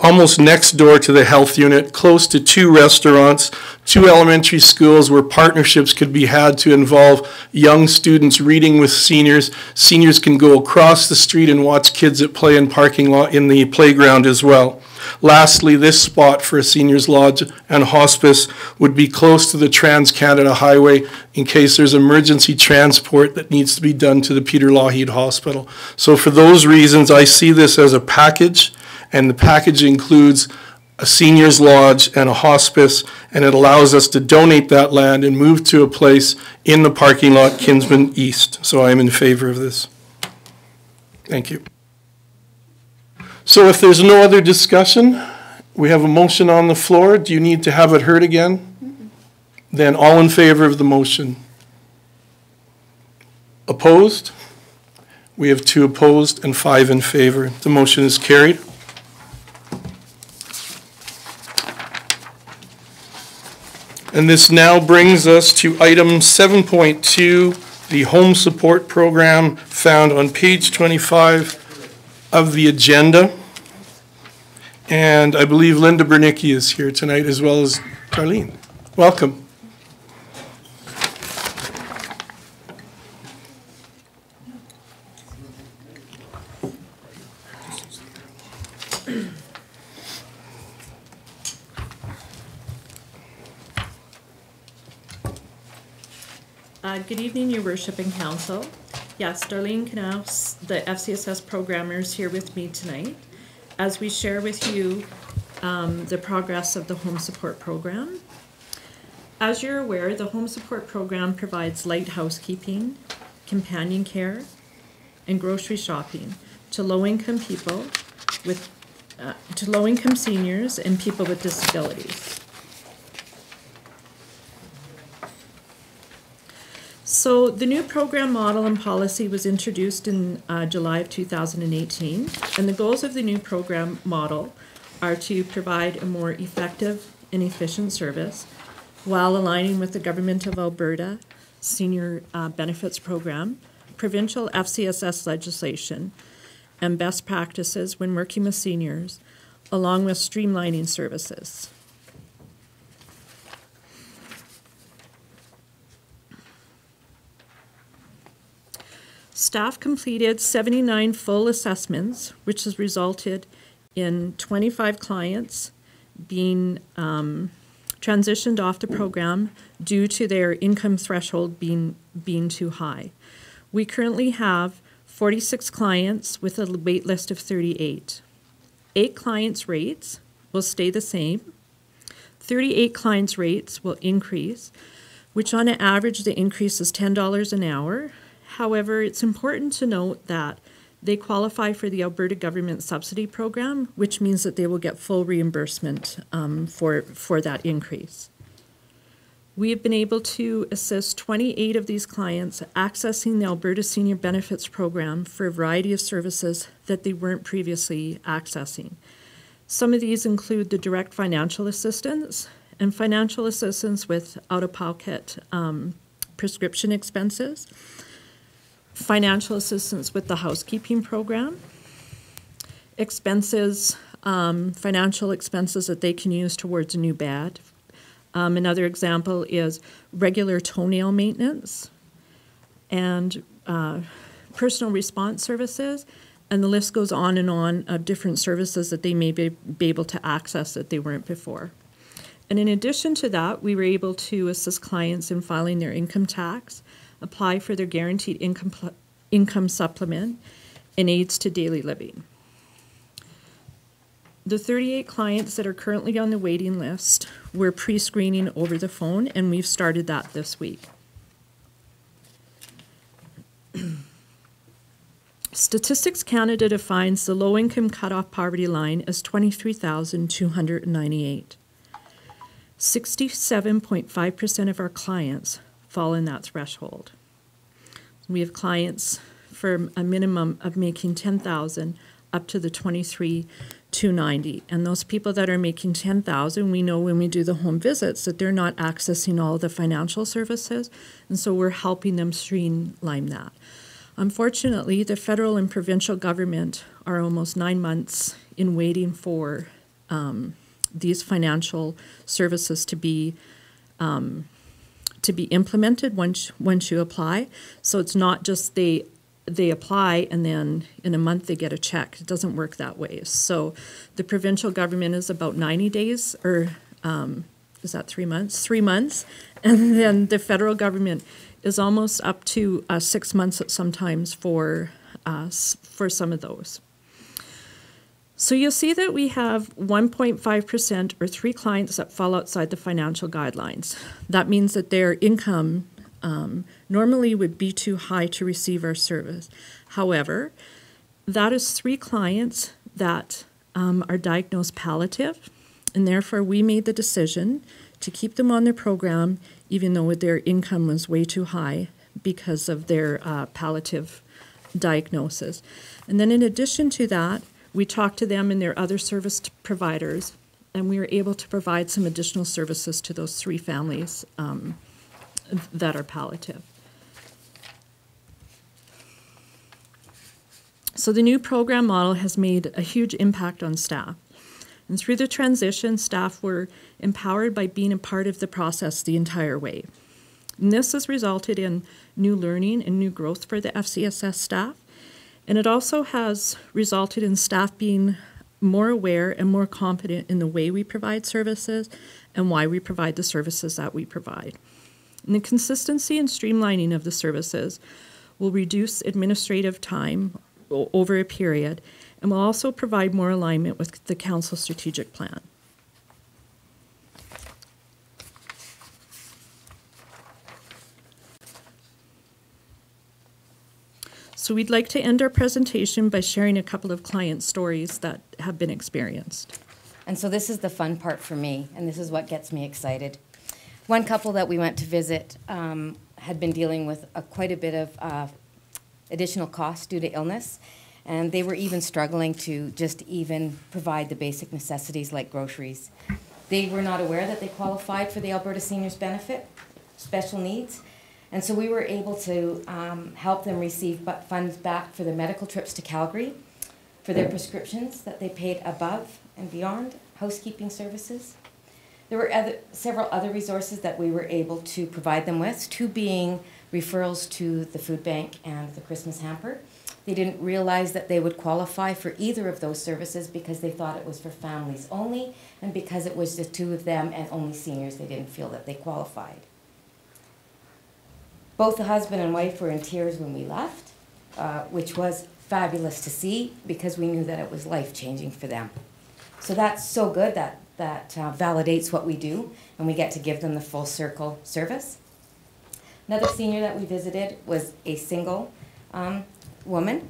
Speaker 2: almost next door to the health unit, close to 2 restaurants, 2 elementary schools where partnerships could be had to involve young students reading with seniors. Seniors can go across the street and watch kids at play in parking lot in the playground as well. Lastly, this spot for a seniors lodge and hospice would be close to the Trans-Canada Highway in case there's emergency transport that needs to be done to the Peter Lougheed Hospital. So for those reasons, I see this as a package, and the package includes a seniors lodge and a hospice, and it allows us to donate that land and move to a place in the parking lot, Kinsman East. So I am in favor of this. Thank you. So if there's no other discussion, we have a motion on the floor. Do you need to have it heard again? Then all in favor of the motion. Opposed? We have 2 opposed and 5 in favor. The motion is carried. And this now brings us to item 7.2, the home support program found on page 25 of the agenda. And I believe Linda Bernicki is here tonight as well as Darlene. Welcome.
Speaker 11: Good evening, Your Worship and Council. Yes, Darlene Knaus, the FCSS programmer, is here with me tonight as we share with you the progress of the home support program. As you're aware, the home support program provides light housekeeping, companion care, and grocery shopping to low-income people to low-income seniors and people with disabilities. So the new program model and policy was introduced in July of 2018, and the goals of the new program model are to provide a more effective and efficient service while aligning with the Government of Alberta Senior Benefits Program, provincial FCSS legislation, and best practices when working with seniors, along with streamlining services. Staff completed 79 full assessments, which has resulted in 25 clients being transitioned off the program due to their income threshold being too high. We currently have 46 clients with a wait list of 38. 8 clients' rates will stay the same. 38 clients' rates will increase, which on an average the increase is $10 an hour, However, it's important to note that they qualify for the Alberta Government Subsidy Program, which means that they will get full reimbursement for that increase. We have been able to assist 28 of these clients accessing the Alberta Senior Benefits Program for a variety of services that they weren't previously accessing. Some of these include the direct financial assistance and financial assistance with out-of-pocket prescription expenses, financial assistance with the housekeeping program, expenses, financial expenses that they can use towards a new bed. Another example is regular toenail maintenance and personal response services, and the list goes on of different services that they may be able to access that they weren't before. And in addition to that, we were able to assist clients in filing their income tax, apply for their guaranteed income supplement, and aids to daily living. The 38 clients that are currently on the waiting list were pre-screening over the phone, and we've started that this week. Statistics Canada defines the low-income cutoff poverty line as 23,298. 67.5% of our clients fall in that threshold. We have clients for a minimum of making $10,000 up to the $23,290. And those people that are making $10,000, we know when we do the home visits that they're not accessing all the financial services, and so we're helping them streamline that. Unfortunately, the federal and provincial government are almost 9 months in waiting for these financial services to be implemented once you apply. So it's not just they apply and then in a month they get a check. It doesn't work that way. So the provincial government is about 90 days, or is that 3 months? 3 months. And then the federal government is almost up to 6 months sometimes for some of those. So you'll see that we have 1.5% or 3 clients that fall outside the financial guidelines. That means that their income normally would be too high to receive our service. However, that is 3 clients that are diagnosed palliative, and therefore we made the decision to keep them on their program even though their income was way too high because of their palliative diagnosis. And then in addition to that, we talked to them and their other service providers, and we were able to provide some additional services to those 3 families that are palliative. So the new program model has made a huge impact on staff. And through the transition, staff were empowered by being a part of the process the entire way. And this has resulted in new learning and new growth for the FCSS staff. And it also has resulted in staff being more aware and more competent in the way we provide services and why we provide the services that we provide. And the consistency and streamlining of the services will reduce administrative time over a period and will also provide more alignment with the Council strategic plan. So we'd like to end our presentation by sharing a couple of client stories that have been experienced.
Speaker 12: And so this is the fun part for me, and this is what gets me excited. One couple that we went to visit had been dealing with quite a bit of additional costs due to illness, and they were even struggling to just even provide the basic necessities like groceries. They were not aware that they qualified for the Alberta Seniors Benefit, special needs, and so we were able to help them receive funds back for their medical trips to Calgary, for their prescriptions that they paid above and beyond, housekeeping services. There were several other resources that we were able to provide them with, 2 being referrals to the food bank and the Christmas hamper. They didn't realize that they would qualify for either of those services because they thought it was for families only, and because it was the 2 of them and only seniors, they didn't feel that they qualified. Both the husband and wife were in tears when we left, which was fabulous to see because we knew that it was life-changing for them. So that's so good that validates what we do, and we get to give them the full circle service. Another senior that we visited was a single woman.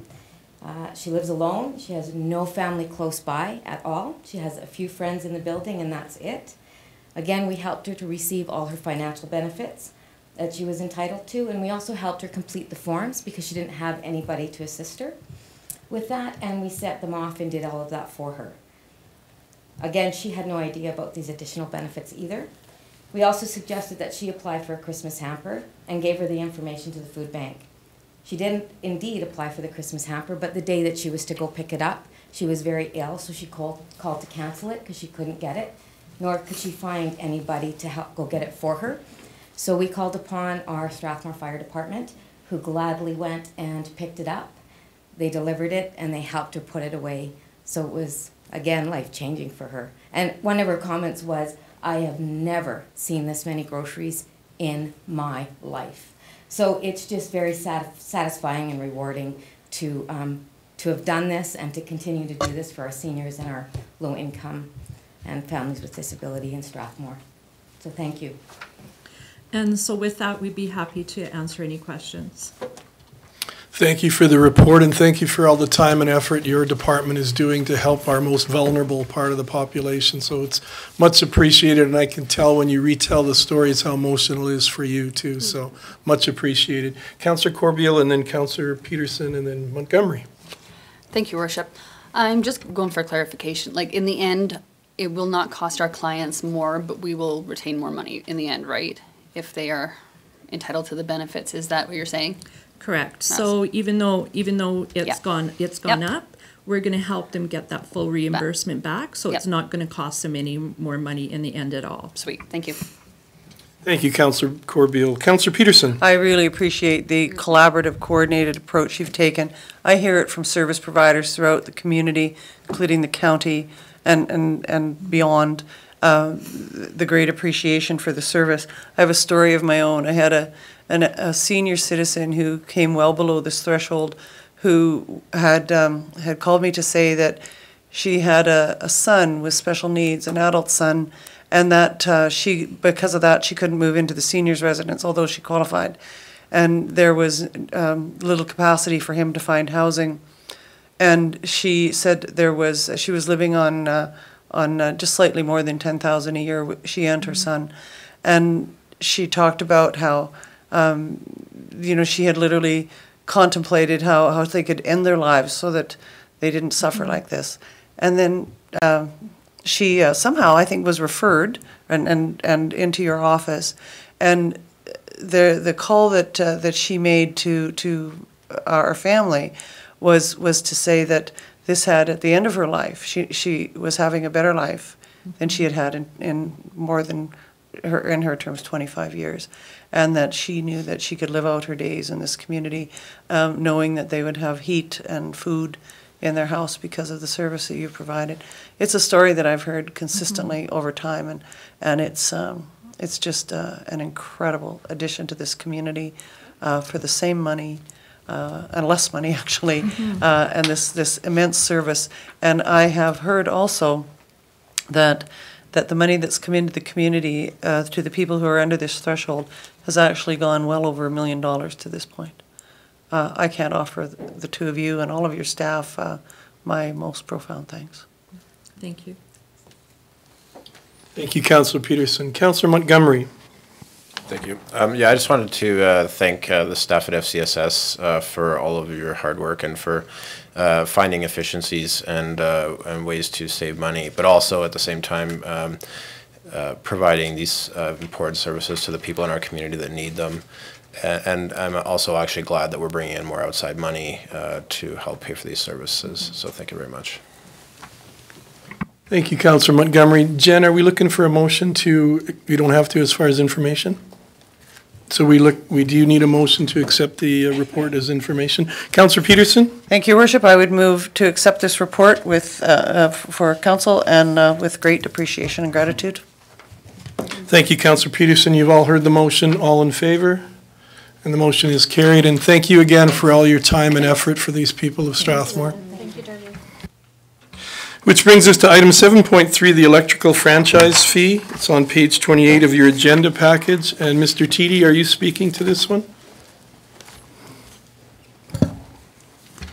Speaker 12: She lives alone. She has no family close by at all. She has a few friends in the building, and that's it. Again, we helped her to receive all her financial benefits that she was entitled to, and we also helped her complete the forms because she didn't have anybody to assist her with that, and we set them off and did all of that for her. Again, she had no idea about these additional benefits either. We also suggested that she apply for a Christmas hamper and gave her the information to the food bank. She didn't indeed apply for the Christmas hamper, but the day that she was to go pick it up, she was very ill, so she called to cancel it because she couldn't get it, nor could she find anybody to help go get it for her. So we called upon our Strathmore Fire Department, who gladly went and picked it up. They delivered it, and they helped her put it away. So it was, again, life-changing for her. And one of her comments was, "I have never seen this many groceries in my life." So it's just very satisfying and rewarding to have done this and to continue to do this for our seniors and our low-income and families with disability in Strathmore. So thank you.
Speaker 11: And so with that, we'd be happy to answer any questions.
Speaker 2: Thank you for the report, and thank you for all the time and effort your department is doing to help our most vulnerable part of the population. So it's much appreciated, and I can tell when you retell the stories how emotional it is for you too. So much appreciated. Councillor Corbeil, and then Councillor Peterson, and then Montgomery.
Speaker 5: Thank you, Worship. I'm just going for clarification. Like, in the end, it will not cost our clients more, but we will retain more money in the end, right? If they are entitled to the benefits. Is that what you're saying?
Speaker 11: Correct. So even though it's gone up, we're going to help them get that full reimbursement back. So it's not going to cost them any more money in the end at all.
Speaker 5: Sweet. Thank you.
Speaker 2: Thank you, Councillor Corbeil. Councillor Peterson.
Speaker 1: I really appreciate the collaborative, coordinated approach you've taken. I hear it from service providers throughout the community, including the county and beyond. The great appreciation for the service. I have a story of my own. I had a senior citizen who came well below this threshold, who had called me to say that she had a son with special needs, an adult son, and that because of that, she couldn't move into the seniors' residence, although she qualified. And there was little capacity for him to find housing. And she said she was living on just slightly more than $10,000 a year, she and her son. And she talked about how, she had literally contemplated how they could end their lives so that they didn't suffer like this. And then she somehow, I think, was referred and into your office. And the call that she made to our family was to say that this had, at the end of her life, she was having a better life than she had in more than in her terms 25 years, and that she knew that she could live out her days in this community, knowing that they would have heat and food in their house because of the service that you've provided. It's a story that I've heard consistently over time, and it's just an incredible addition to this community for the same money. And less money, actually, and this immense service. And I have heard also that the money that's come into the community to the people who are under this threshold has actually gone well over $1 million to this point. I can't offer the two of you and all of your staff my most profound thanks.
Speaker 11: Thank you.
Speaker 2: Thank you, Councillor Peterson. Councillor Montgomery.
Speaker 10: Thank you. I just wanted to thank the staff at FCSS for all of your hard work and for finding efficiencies and ways to save money, but also at the same time providing these important services to the people in our community that need them. And I'm also actually glad that we're bringing in more outside money to help pay for these services. So thank you very much.
Speaker 2: Thank you, Councillor Montgomery. Jen, are we looking for a motion to, we don't have to as far as information? So we do need a motion to accept the report as information. Councillor Peterson?
Speaker 1: Thank you, Worship. I would move to accept this report with for council and with great appreciation and gratitude.
Speaker 2: Thank you, Councillor Peterson. You've all heard the motion. All in favor? And the motion is carried. And thank you again for all your time and effort for these people of Strathmore.
Speaker 8: Thank you, Darlene.
Speaker 2: Which brings us to item 7.3, the electrical franchise fee. It's on page 28 of your agenda package. And Mr. Teedy, are you speaking to this one?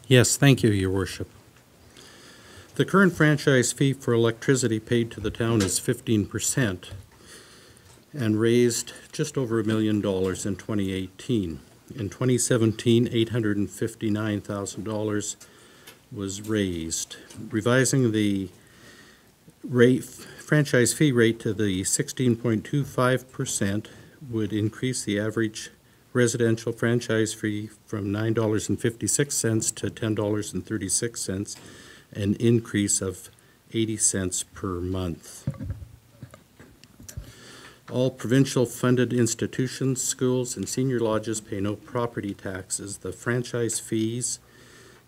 Speaker 13: Yes, thank you, Your Worship. The current franchise fee for electricity paid to the town is 15% and raised just over $1 million in 2018. In 2017, $859,000 was raised. Revising the franchise fee rate to the 16.25% would increase the average residential franchise fee from $9.56 to $10.36, an increase of 80 cents per month. All provincial funded institutions, schools, and senior lodges pay no property taxes. The franchise fees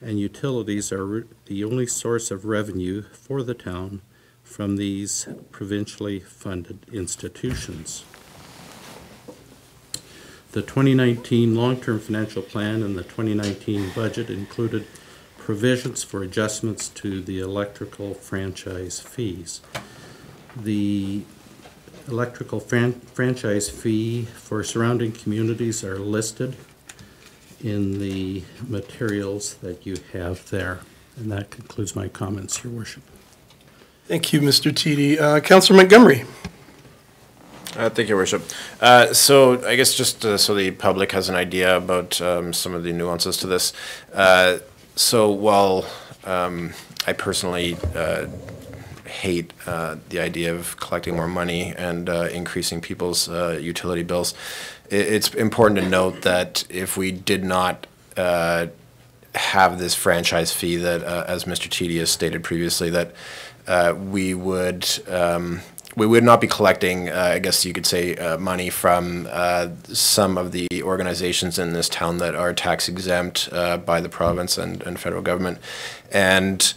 Speaker 13: and utilities are the only source of revenue for the town from these provincially funded institutions. The 2019 long-term financial plan and the 2019 budget included provisions for adjustments to the electrical franchise fees. The electrical franchise fee for surrounding communities are listed in the materials that you have there. And that concludes my comments, Your Worship.
Speaker 2: Thank you, Mr. Teedy. Councillor Montgomery.
Speaker 10: Thank you, Your Worship. So I guess just so the public has an idea about some of the nuances to this. So while I personally hate the idea of collecting more money and increasing people's utility bills, it's important to note that if we did not have this franchise fee that, as Mr. Teedy has stated previously, that we would not be collecting, I guess you could say, money from some of the organizations in this town that are tax exempt by the province and federal government. And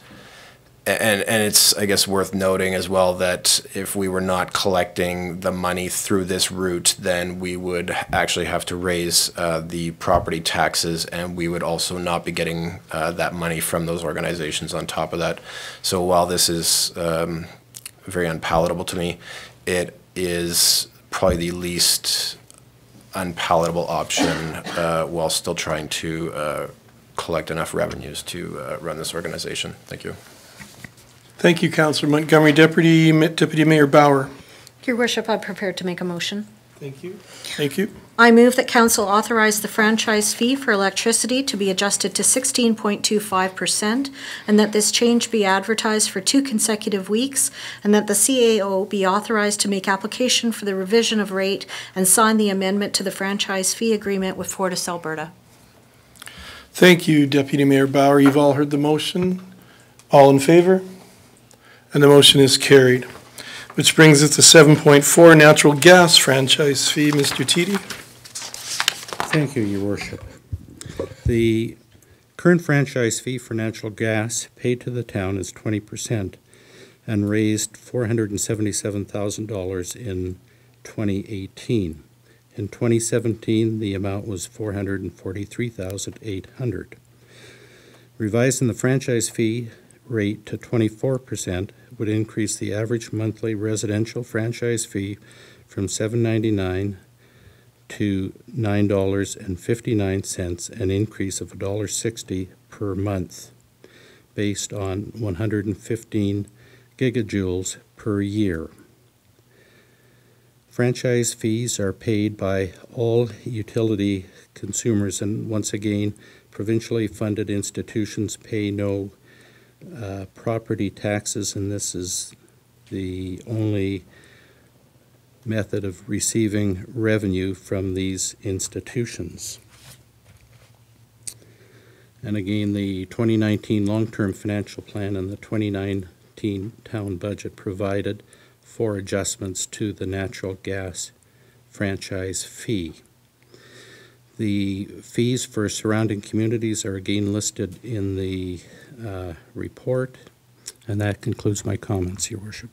Speaker 10: it's, I guess, worth noting as well that if we were not collecting the money through this route, then we would actually have to raise the property taxes, and we would also not be getting that money from those organizations on top of that. So while this is very unpalatable to me, it is probably the least unpalatable option while still trying to collect enough revenues to run this organization. Thank you.
Speaker 2: Thank you, Councillor Montgomery. Deputy Mayor Bauer.
Speaker 6: Your Worship, I'm prepared to make a motion.
Speaker 2: Thank you. Thank you.
Speaker 6: I move that council authorize the franchise fee for electricity to be adjusted to 16.25% and that this change be advertised for 2 consecutive weeks and that the CAO be authorized to make application for the revision of rate and sign the amendment to the franchise fee agreement with Fortis Alberta.
Speaker 2: Thank you, Deputy Mayor Bauer. You've all heard the motion. All in favor? And the motion is carried. Which brings us to 7.4, natural gas franchise fee. Mr. Teedy.
Speaker 13: Thank you, Your Worship. The current franchise fee for natural gas paid to the town is 20% and raised $477,000 in 2018. In 2017, the amount was $443,800. Revising the franchise fee rate to 24% would increase the average monthly residential franchise fee from $7.99 to $9.59, an increase of $1.60 per month, based on 115 gigajoules per year. Franchise fees are paid by all utility consumers, and once again, provincially funded institutions pay no property taxes, and this is the only method of receiving revenue from these institutions. And again, the 2019 long-term financial plan and the 2019 town budget provided for adjustments to the natural gas franchise fee. The fees for surrounding communities are again listed in the report, and that concludes my comments, Your Worship.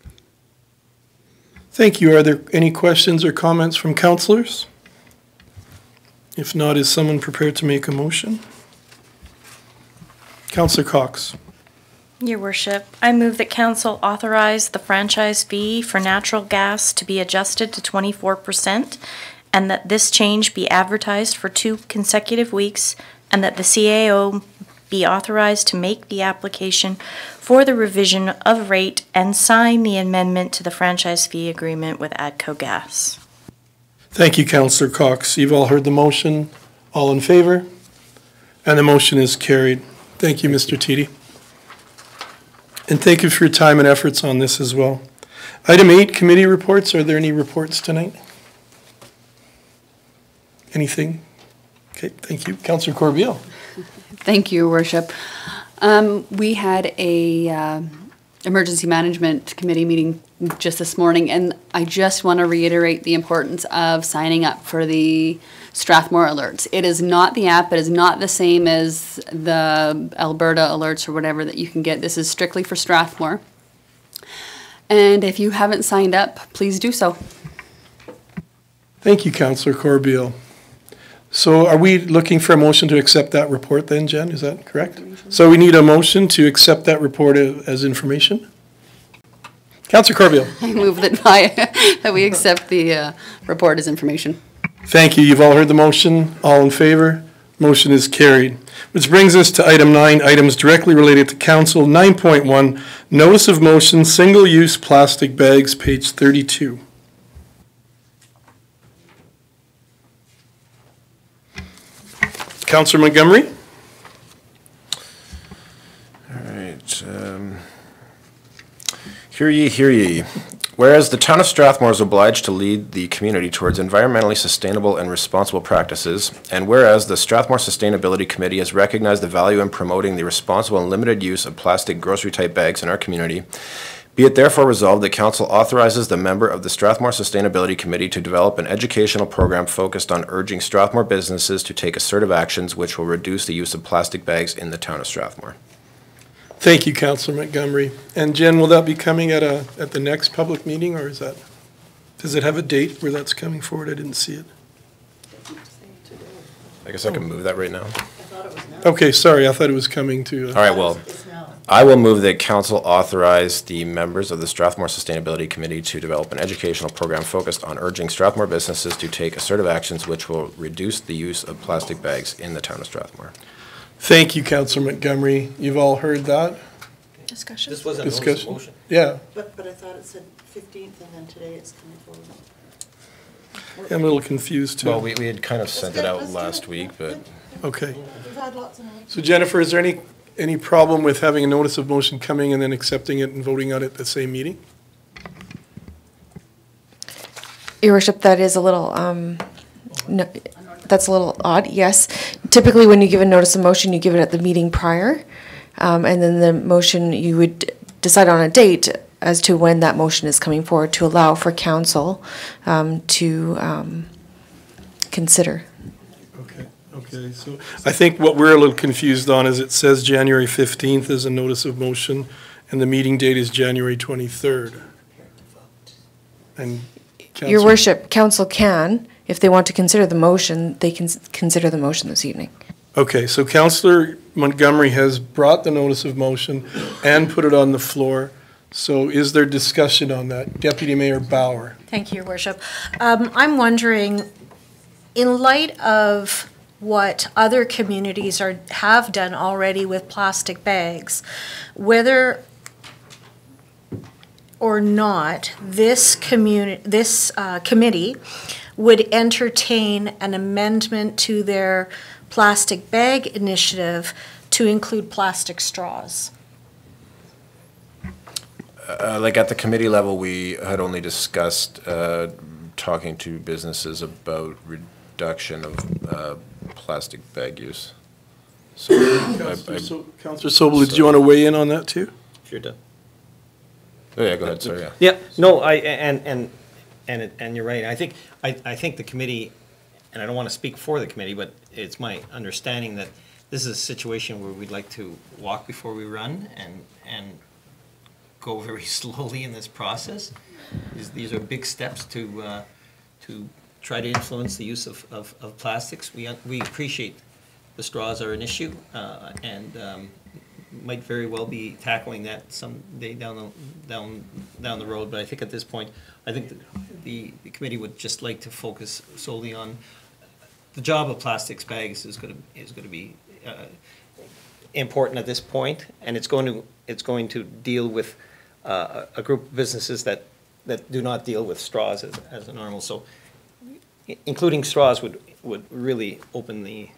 Speaker 2: Thank you. Are there any questions or comments from councillors? If not, is someone prepared to make a motion? Councillor Cox.
Speaker 8: Your Worship, I move that council authorize the franchise fee for natural gas to be adjusted to 24%, and that this change be advertised for 2 consecutive weeks, and that the CAO be authorized to make the application for the revision of rate and sign the amendment to the franchise fee agreement with ADCO Gas.
Speaker 2: Thank you, Councillor Cox. You've all heard the motion. All in favor? And the motion is carried. Thank you, Mr. Teedy. And thank you for your time and efforts on this as well. Item 8, committee reports. Are there any reports tonight? Anything? Okay, thank you. Councillor Corbeil.
Speaker 5: Thank you, Your Worship. We had a emergency management committee meeting just this morning, and I just want to reiterate the importance of signing up for the Strathmore alerts. It is not the app. It is not the same as the Alberta alerts or whatever that you can get. This is strictly for Strathmore. And if you haven't signed up, please do so.
Speaker 2: Thank you, Councillor Corbeil. So are we looking for a motion to accept that report then, Jen? Is that correct? So we need a motion to accept that report as information? Councillor Corbeil.
Speaker 5: I move that we accept the report as information.
Speaker 2: Thank you. You've all heard the motion. All in favor? Motion is carried. Which brings us to item 9, items directly related to council. 9.1, notice of motion, single-use plastic bags, page 32. Councillor Montgomery?
Speaker 10: All right. Hear ye, hear ye. Whereas the town of Strathmore is obliged to lead the community towards environmentally sustainable and responsible practices, and whereas the Strathmore Sustainability Committee has recognized the value in promoting the responsible and limited use of plastic grocery-type bags in our community, be it therefore resolved that council authorizes the member of the Strathmore Sustainability Committee to develop an educational program focused on urging Strathmore businesses to take assertive actions which will reduce the use of plastic bags in the town of Strathmore.
Speaker 2: Thank you, Councillor Montgomery. And Jen, will that be coming at the next public meeting, or does it have a date where that's coming forward? I didn't see it.
Speaker 10: I guess I can move that right now.
Speaker 2: Okay, sorry, I thought it was coming to.
Speaker 10: All right, well, I will move that council authorize the members of the Strathmore Sustainability Committee to develop an educational program focused on urging Strathmore businesses to take assertive actions which will reduce the use of plastic bags in the town of Strathmore.
Speaker 2: Thank you, Councillor Montgomery. You've all heard that?
Speaker 3: Discussion?
Speaker 9: This wasn't a notice of motion.
Speaker 2: Yeah.
Speaker 1: But I thought it said 15th, and then today it's coming forward.
Speaker 2: I'm a little confused, too.
Speaker 10: Well, we had kind of sent it out last week, but...
Speaker 2: Okay.
Speaker 1: We've had lots of notices.
Speaker 2: So Jennifer, is there any problem with having a notice of motion coming and then accepting it and voting on it at the same meeting?
Speaker 3: Your Worship, that is a little, no, that's a little odd, yes. Typically, when you give a notice of motion, you give it at the meeting prior, and then the motion, you would decide on a date as to when that motion is coming forward to allow for council to consider.
Speaker 2: Okay, so I think what we're a little confused on is it says January 15th as a notice of motion, and the meeting date is January 23rd. And
Speaker 3: Your Worship, council can, if they want to consider the motion, they can consider the motion this evening.
Speaker 2: Okay, so Councillor Montgomery has brought the notice of motion and put it on the floor. So is there discussion on that? Deputy Mayor Bauer.
Speaker 6: Thank you, Your Worship. I'm wondering, in light of what other communities have done already with plastic bags, whether or not this committee would entertain an amendment to their plastic bag initiative to include plastic straws.
Speaker 10: Like at the committee level, we had only discussed talking to businesses about reduction of plastic bag use. So,
Speaker 2: Councillor Sobel, did you want to weigh in on that too?
Speaker 9: If you're done.
Speaker 10: Oh yeah, go ahead. Sorry. Yeah.
Speaker 9: Yeah. No, and you're right. I think the committee, and I don't want to speak for the committee, but it's my understanding that this is a situation where we'd like to walk before we run and go very slowly in this process. These are big steps to try to influence the use of plastics. We appreciate the straws are an issue, and might very well be tackling that someday down the road, but I think at this point, I think that the committee would just like to focus solely on the job of plastics bags is going to be important at this point, and it's going to deal with a group of businesses that do not deal with straws as a normal. So including straws would really open the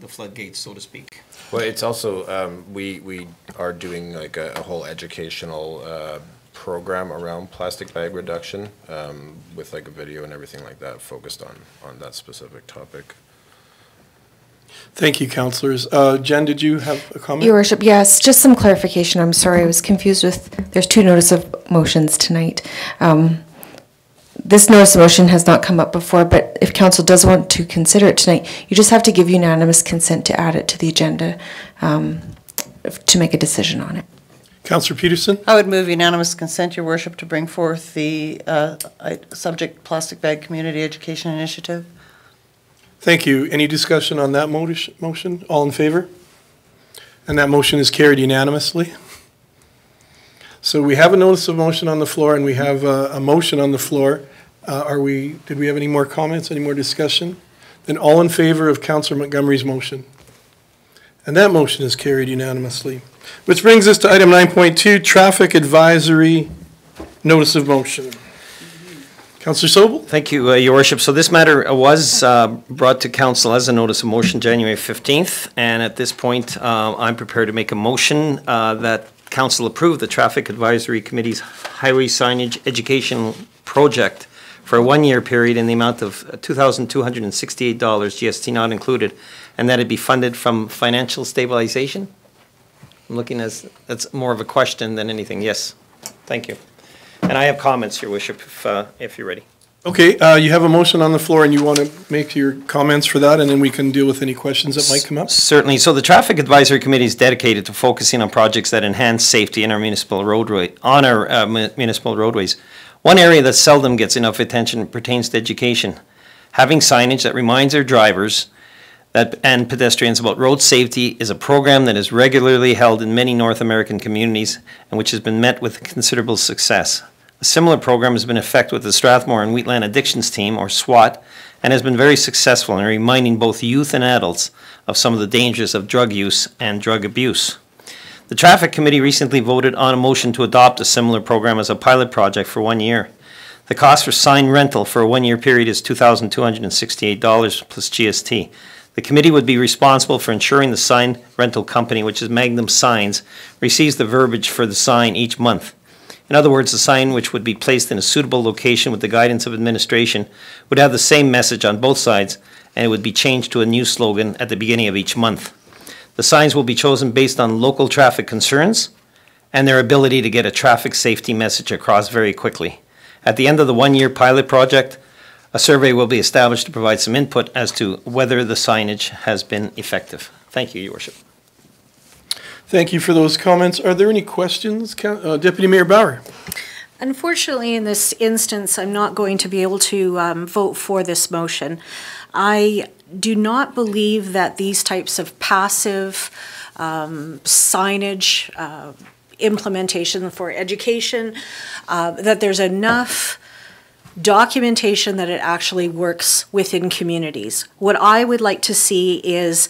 Speaker 9: floodgates, so to speak.
Speaker 10: Well, it's also, we are doing like a whole educational program around plastic bag reduction with like a video and everything like that focused on that specific topic.
Speaker 2: Thank you, councillors. Jen, did you have a comment?
Speaker 3: Your Worship, yes, just some clarification. I'm sorry, I was confused with, there's two notice of motions tonight. This notice of motion has not come up before, but if council does want to consider it tonight, you just have to give unanimous consent to add it to the agenda to make a decision on it.
Speaker 2: Councillor Peterson?
Speaker 1: I would move unanimous consent, Your Worship, to bring forth the subject plastic bag community education initiative.
Speaker 2: Thank you. Any discussion on that motion? All in favor? And that motion is carried unanimously. So we have a notice of motion on the floor, and we have a motion on the floor. Did we have any more comments, any more discussion? Then all in favor of Councillor Montgomery's motion. And that motion is carried unanimously. Which brings us to item 9.2, traffic advisory notice of motion. Councillor Sobel?
Speaker 9: Thank you, Your Worship. So this matter was brought to council as a notice of motion January 15th, and at this point, I'm prepared to make a motion that council approve the Traffic Advisory Committee's highway signage education project for a one-year period in the amount of $2,268, GST not included, and that it be funded from financial stabilization. I'm looking as, that's more of a question than anything. Yes, thank you. And I have comments, Your Worship, if you're ready.
Speaker 2: Okay, you have a motion on the floor, and you want to make your comments for that, and then we can deal with any questions that might come up?
Speaker 9: Certainly. So the Traffic Advisory Committee is dedicated to focusing on projects that enhance safety in our municipal roadways. One area that seldom gets enough attention pertains to education. Having signage that reminds our drivers and pedestrians about road safety is a program that is regularly held in many North American communities and which has been met with considerable success. A similar program has been in effect with the Strathmore and Wheatland Addictions Team, or SWAT, and has been very successful in reminding both youth and adults of some of the dangers of drug use and drug abuse. The Traffic Committee recently voted on a motion to adopt a similar program as a pilot project for 1 year. The cost for sign rental for a one-year period is $2,268 plus GST. The committee would be responsible for ensuring the sign rental company, which is Magnum Signs, receives the verbiage for the sign each month. In other words, the sign, which would be placed in a suitable location with the guidance of administration, would have the same message on both sides, and it would be changed to a new slogan at the beginning of each month. The signs will be chosen based on local traffic concerns and their ability to get a traffic safety message across very quickly. At the end of the one-year pilot project, a survey will be established to provide some input as to whether the signage has been effective. Thank you, Your Worship.
Speaker 2: Thank you for those comments. Are there any questions? Deputy Mayor Bauer.
Speaker 6: Unfortunately, in this instance, I'm not going to be able to vote for this motion. I do not believe that these types of passive signage implementation for education, that there's enough documentation that it actually works within communities. What I would like to see is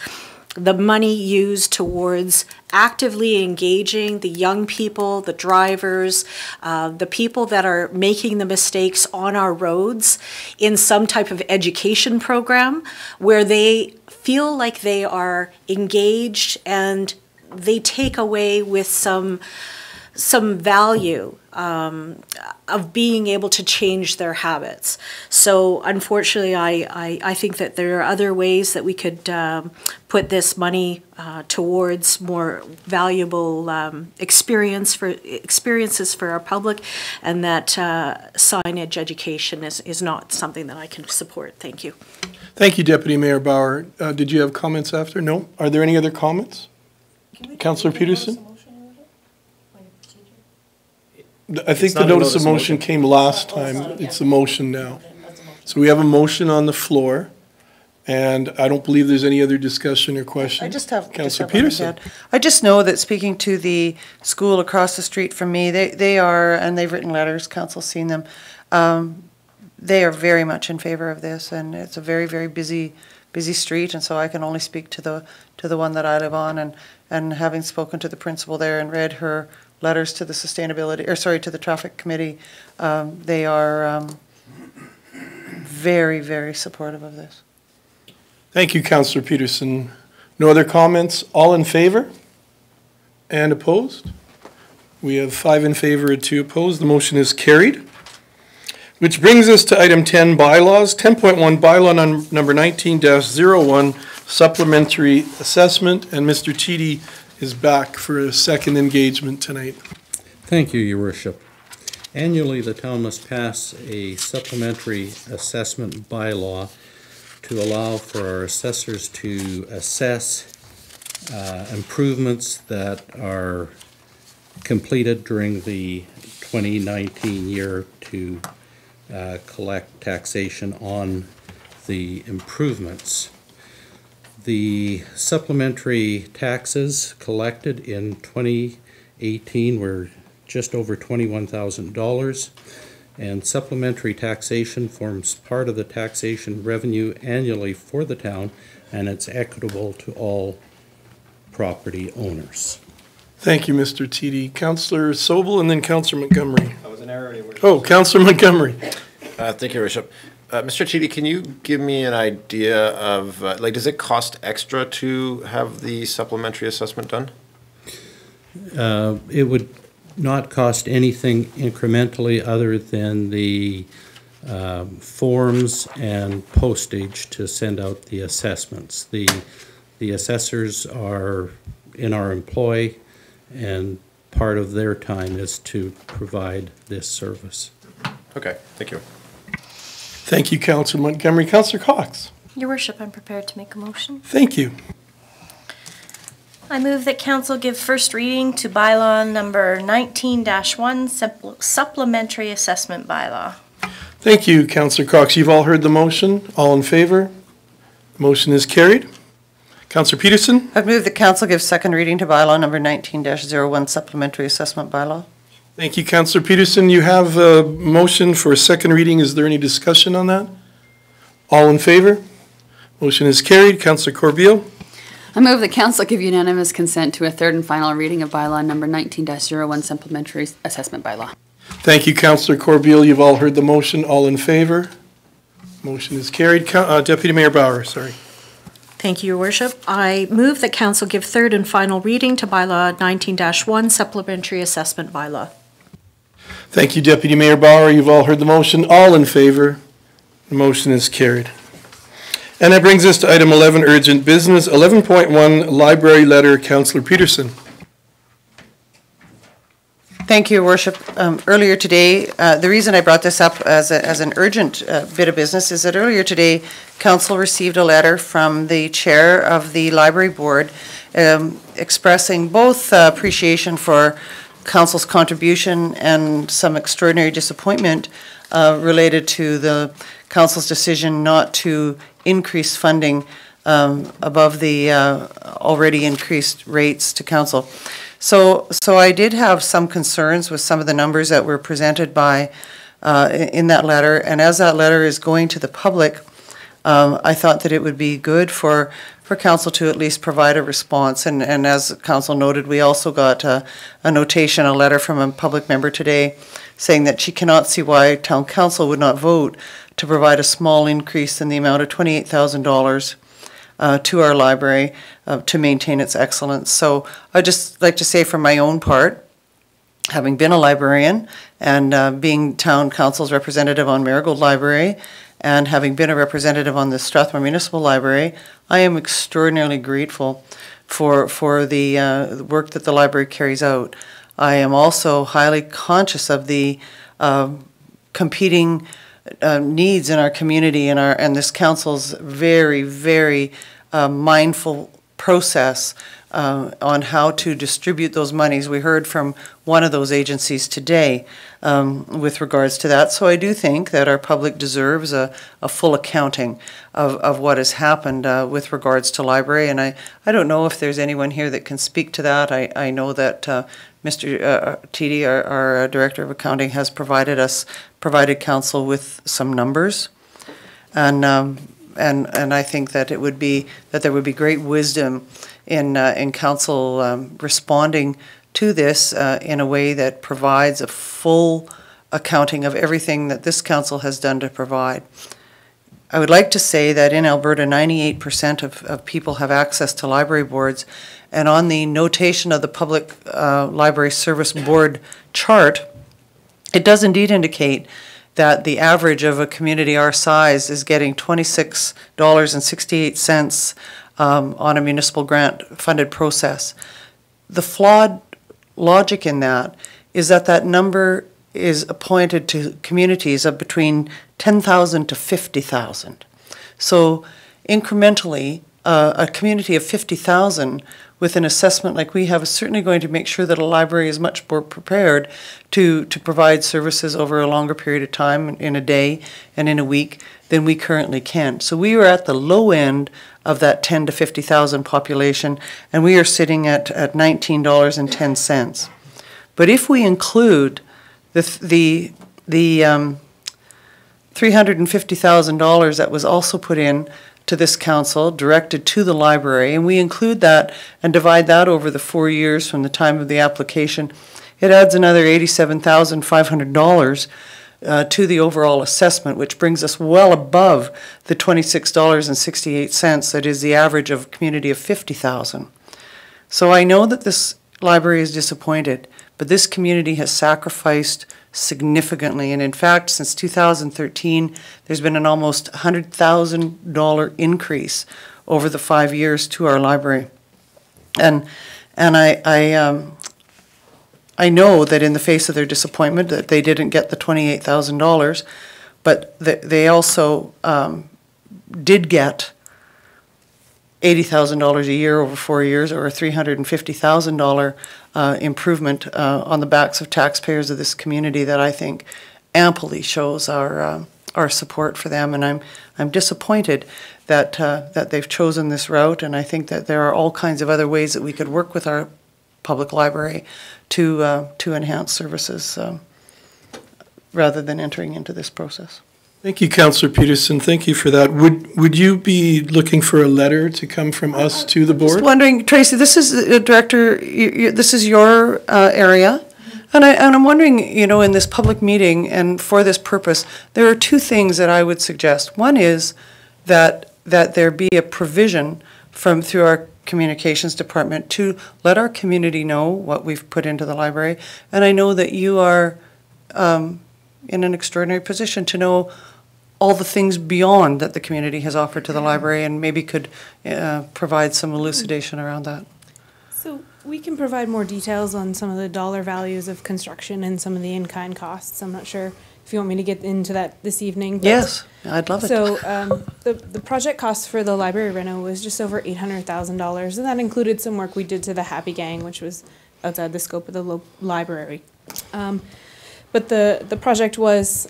Speaker 6: the money used towards actively engaging the young people, the drivers, the people that are making the mistakes on our roads in some type of education program where they feel like they are engaged and they take away with some value of being able to change their habits. So unfortunately, I think that there are other ways that we could put this money towards more valuable experiences for our public, and that signage education is not something that I can support. Thank you.
Speaker 2: Thank you, Deputy Mayor Bauer. Did you have comments after? No? Are there any other comments? Councillor Peterson? I think the notice of motion came last time. It's a motion now. So we have a motion on the floor. And I don't believe there's any other discussion or question.
Speaker 1: I just have.
Speaker 2: Councillor
Speaker 1: one thing to
Speaker 2: Peterson.
Speaker 1: add. I just know that speaking to the school across the street from me, they are, and they've written letters, council's seen them. They are very much in favor of this, and it's a very, very busy street, and so I can only speak to the one that I live on, and having spoken to the principal there and read her letters to the to the traffic committee, they are very, very supportive of this.
Speaker 2: Thank you, Councillor Peterson. No other comments? All in favor? And opposed? We have 5 in favor and 2 opposed. The motion is carried. Which brings us to item 10, bylaws. 10.1, bylaw number 19-01, supplementary assessment. And Mr. Cheedy is back for a second engagement tonight.
Speaker 13: Thank you, Your Worship. Annually, the town must pass a supplementary assessment bylaw to allow for our assessors to assess improvements that are completed during the 2019 year to collect taxation on the improvements. The supplementary taxes collected in 2018 were just over $21,000. And supplementary taxation forms part of the taxation revenue annually for the town, and it's equitable to all property owners.
Speaker 2: Thank you, Mr. Cheedy. Councillor Sobel and then Councillor Montgomery.
Speaker 9: That was an error.
Speaker 2: Oh, Councillor Montgomery.
Speaker 10: Thank you, Your Worship. Mr. Cheedy, can you give me an idea of, does it cost extra to have the supplementary assessment done?
Speaker 13: It would not cost anything incrementally other than the forms and postage to send out the assessments. The assessors are in our employ, and part of their time is to provide this service.
Speaker 10: Okay, thank you.
Speaker 2: Thank you, Councillor Montgomery. Councillor Cox.
Speaker 8: Your Worship, I'm prepared to make a motion.
Speaker 2: Thank you.
Speaker 8: I move that council give first reading to bylaw number 19-1, supplementary assessment bylaw.
Speaker 2: Thank you, Councillor Cox. You've all heard the motion. All in favor? The motion is carried. Councillor Peterson.
Speaker 1: I've moved that council give second reading to bylaw number 19-01, supplementary assessment bylaw.
Speaker 2: Thank you, Councillor Peterson. You have a motion for a second reading. Is there any discussion on that? All in favor? Motion is carried. Councillor Corbeil.
Speaker 5: I move that council give unanimous consent to a third and final reading of bylaw number 19-01, supplementary assessment bylaw.
Speaker 2: Thank you, Councillor Corbeil. You've all heard the motion. All in favor? Motion is carried. Deputy Mayor Bauer, sorry.
Speaker 6: Thank you, Your Worship. I move that council give third and final reading to bylaw 19-1, supplementary assessment bylaw.
Speaker 2: Thank you, Deputy Mayor Bauer. You've all heard the motion. All in favor? The motion is carried. And that brings us to item 11, urgent business. 11.1, library letter. Councillor Peterson.
Speaker 1: Thank you, Your Worship. Earlier today, the reason I brought this up as an urgent bit of business is that earlier today, council received a letter from the chair of the library board expressing both appreciation for council's contribution and some extraordinary disappointment related to the council's decision not to increase funding above the already increased rates to council. So I did have some concerns with some of the numbers that were presented by in that letter, and as that letter is going to the public, I thought that it would be good for council to at least provide a response. And as council noted, we also got a notation, a letter from a public member today saying that she cannot see why town council would not vote to provide a small increase in the amount of $28,000 to our library to maintain its excellence. So I'd just like to say from my own part, having been a librarian and being town council's representative on Marigold Library and having been a representative on the Strathmore Municipal Library, I am extraordinarily grateful for the work that the library carries out. I am also highly conscious of the competing needs in our community and this council's very, very mindful process on how to distribute those monies. We heard from one of those agencies today with regards to that. So I do think that our public deserves a full accounting of what has happened with regards to library. And I don't know if there's anyone here that can speak to that. I know that Mr. Teedy, our Director of Accounting, has provided council with some numbers. And I think that there would be great wisdom in council responding to this in a way that provides a full accounting of everything that this council has done to provide. I would like to say that in Alberta, 98% of people have access to library boards, and on the notation of the Public Library Service Board chart, it does indeed indicate that the average of a community our size is getting $26.68 on a municipal grant funded process. The flawed logic in that is that number is appointed to communities of between 10,000 to 50,000. So incrementally, a community of 50,000 with an assessment like we have is certainly going to make sure that a library is much more prepared to provide services over a longer period of time, in a day and in a week, than we currently can. So we are at the low end of that 10 to 50,000 population, and we are sitting at $19.10. But if we include the $350,000 that was also put in to this council, directed to the library, and we include that and divide that over the 4 years from the time of the application, it adds another $87,500 to the overall assessment, which brings us well above the $26.68 that is the average of a community of 50,000. So I know that this library is disappointed, but this community has sacrificed significantly. And in fact, since 2013, there's been an almost $100,000 increase over the 5 years to our library. And I know that in the face of their disappointment that they didn't get the $28,000, but they also did get $80,000 a year over 4 years, or a $350,000 improvement on the backs of taxpayers of this community that I think amply shows our support for them. And I'm disappointed that they've chosen this route, and I think that there are all kinds of other ways that we could work with our public library to enhance services rather than entering into this process.
Speaker 2: Thank you, Councillor Peterson. Thank you for that. Would you be looking for a letter to come from us to the board?
Speaker 1: Just wondering, Tracy, this is Director. This is your area, and I'm wondering, in this public meeting and for this purpose, there are two things that I would suggest. One is that there be a provision through our communications department to let our community know what we've put into the library, and I know that you are in an extraordinary position to know all the things beyond that the community has offered to the library, and maybe could provide some elucidation around that.
Speaker 14: So we can provide more details on some of the dollar values of construction and some of the in-kind costs. I'm not sure if you want me to get into that this evening.
Speaker 1: Yes, I'd love it.
Speaker 14: So the project cost for the library reno was just over $800,000, and that included some work we did to the Happy Gang, which was outside the scope of the library. But the project was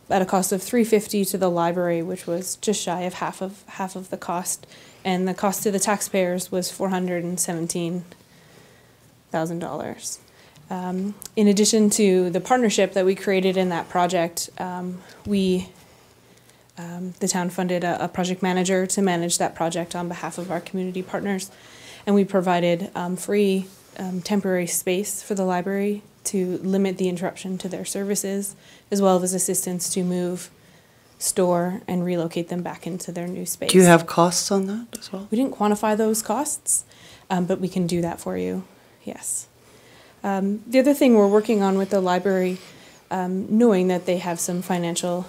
Speaker 14: at a cost of $350,000 to the library, which was just shy of half of the cost, and the cost to the taxpayers was $417,000. In addition to the partnership that we created in that project, the town funded a project manager to manage that project on behalf of our community partners, and we provided free temporary space for the library to limit the interruption to their services, as well as assistance to move, store, and relocate them back into their new space.
Speaker 1: Do you have costs on that as well?
Speaker 14: We didn't quantify those costs, but we can do that for you, yes. The other thing we're working on with the library, knowing that they have some financial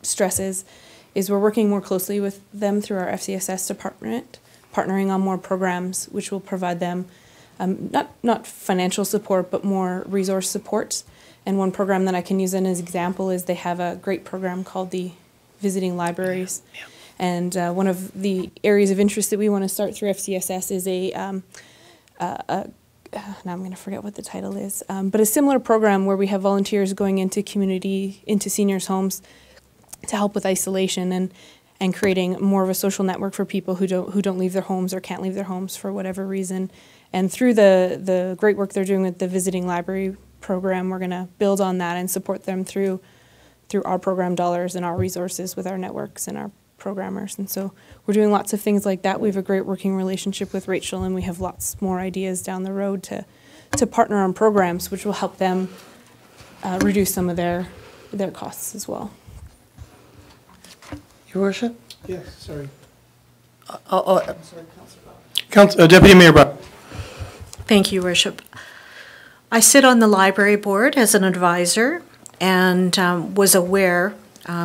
Speaker 14: stresses, is we're working more closely with them through our FCSS department, partnering on more programs which will provide them not financial support, but more resource support. And one program that I can use as an example is they have a great program called the Visiting Libraries. And one of the areas of interest that we want to start through FCSS is now I'm going to forget what the title is, but a similar program where we have volunteers going into seniors' homes to help with isolation and creating more of a social network for people who don't leave their homes or can't leave their homes for whatever reason. And through the great work they're doing with the Visiting Library program, we're going to build on that and support them through our program dollars and our resources with our networks and our programmers. And so we're doing lots of things like that. We have a great working relationship with Rachel, and we have lots more ideas down the road to partner on programs which will help them reduce some of their costs as well.
Speaker 1: Your Worship?
Speaker 2: Yes, sorry.
Speaker 1: I'm sorry,
Speaker 2: Deputy Mayor Bauer.
Speaker 6: Thank you, Worship. I sit on the library board as an advisor and was aware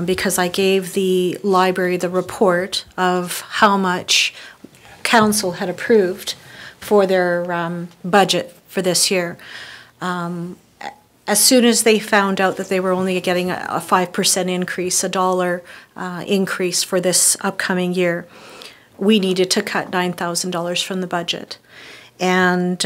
Speaker 6: because I gave the library the report of how much council had approved for their budget for this year. As soon as they found out that they were only getting a 5% increase, $1 increase for this upcoming year, we needed to cut $9,000 from the budget. And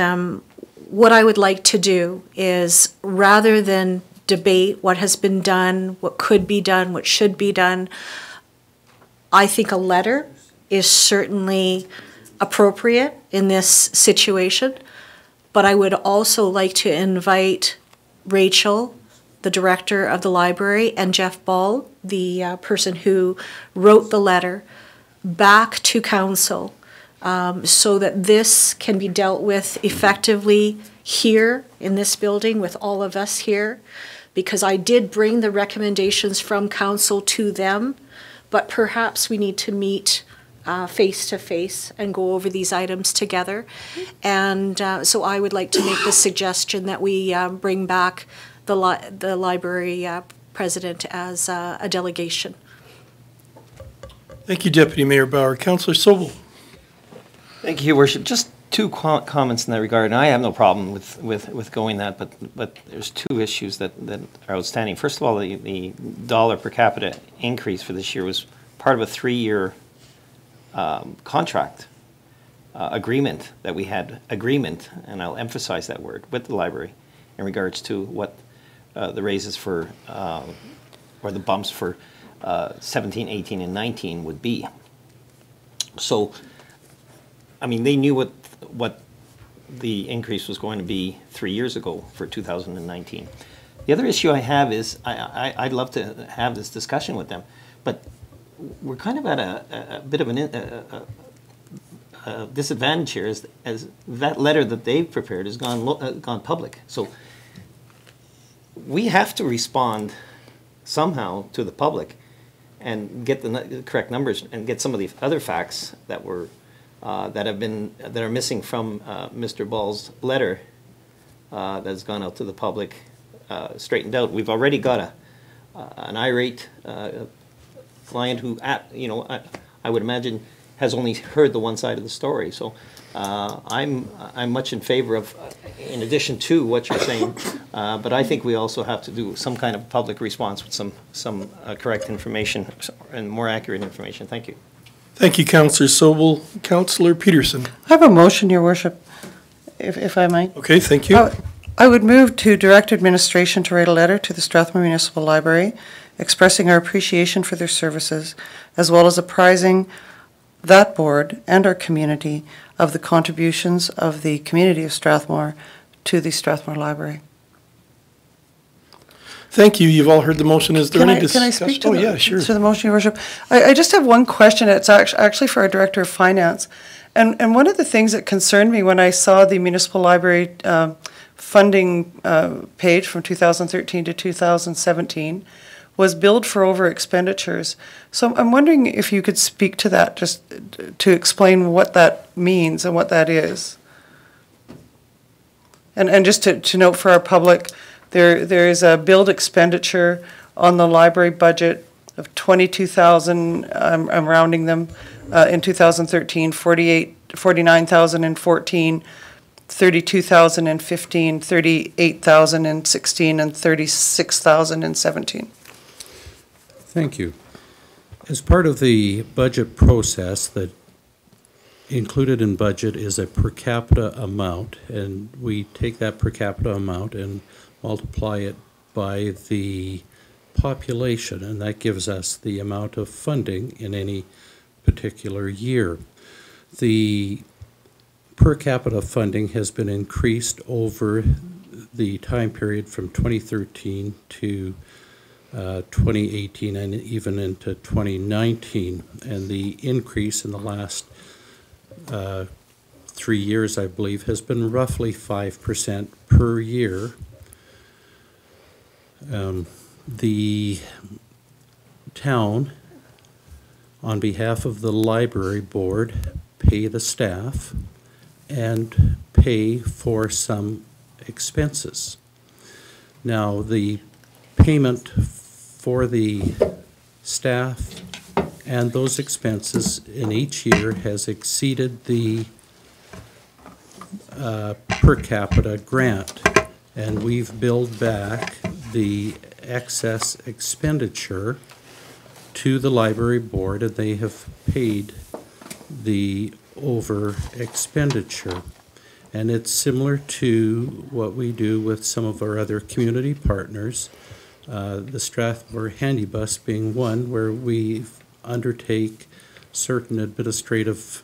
Speaker 6: what I would like to do is, rather than debate what has been done, what could be done, what should be done, I think a letter is certainly appropriate in this situation. But I would also like to invite Rachel, the director of the library, and Jeff Ball, the person who wrote the letter, back to council so that this can be dealt with effectively here in this building with all of us here, because I did bring the recommendations from council to them, but perhaps we need to meet face to face and go over these items together. And so I would like to make the suggestion that we bring back the library president as a delegation.
Speaker 2: Thank you, Deputy Mayor Bauer. Councillor Sobel.
Speaker 9: Thank you, Your Worship. Just two comments in that regard, and I have no problem with going that, but there's two issues that are outstanding. First of all, the dollar per capita increase for this year was part of a 3-year contract agreement that we had, and I'll emphasize that word, with the library in regards to what the raises for, or the bumps for 17, 18, and 19 would be. So, I mean, they knew what the increase was going to be 3 years ago for 2019. The other issue I have is, I'd love to have this discussion with them, but we're kind of at a bit of a disadvantage here, as that letter that they've prepared has gone public. So we have to respond somehow to the public and get the correct numbers and get some of the other facts that were that are missing from Mr. Ball's letter that has gone out to the public straightened out. We've already got an irate client who, I would imagine, has only heard the one side of the story. So I'm much in favor of, in addition to what you're saying, but I think we also have to do some kind of public response with some correct information and more accurate information. Thank you.
Speaker 2: Thank you, Councillor Sobel. Councillor Peterson.
Speaker 1: I have a motion, Your Worship, if I might.
Speaker 2: Okay, thank you.
Speaker 1: I would move to direct administration to write a letter to the Strathmore Municipal Library expressing our appreciation for their services, as well as apprising that board and our community of the contributions of the community of Strathmore to the Strathmore Library.
Speaker 2: Thank you. You've all heard the motion. Is there any discussion?
Speaker 1: Can I speak to the motion, Your Worship? I just have one question. It's actually for our Director of Finance. And one of the things that concerned me when I saw the Municipal Library funding page from 2013 to 2017 was billed for over expenditures. So I'm wondering if you could speak to that, just to explain what that means and what that is. And just to note for our public, there is a billed expenditure on the library budget of 22,000, I'm rounding them, in 2013, 49,000 in 14, 32,000 in 15, 38,000 in 16, and 36,000 in 17.
Speaker 13: Thank you. As part of the budget process, that included in budget is a per capita amount, and we take that per capita amount and multiply it by the population, and that gives us the amount of funding in any particular year. The per capita funding has been increased over the time period from 2013 to 2018 and even into 2019, and the increase in the last 3 years, I believe, has been roughly 5% per year. The town, on behalf of the library board, pay the staff and pay for some expenses. Now, the payment for the staff and those expenses in each year has exceeded the per capita grant, and we've billed back the excess expenditure to the library board, and they have paid the over expenditure. And it's similar to what we do with some of our other community partners, the Strathmore Handy Bus being one, where we undertake certain administrative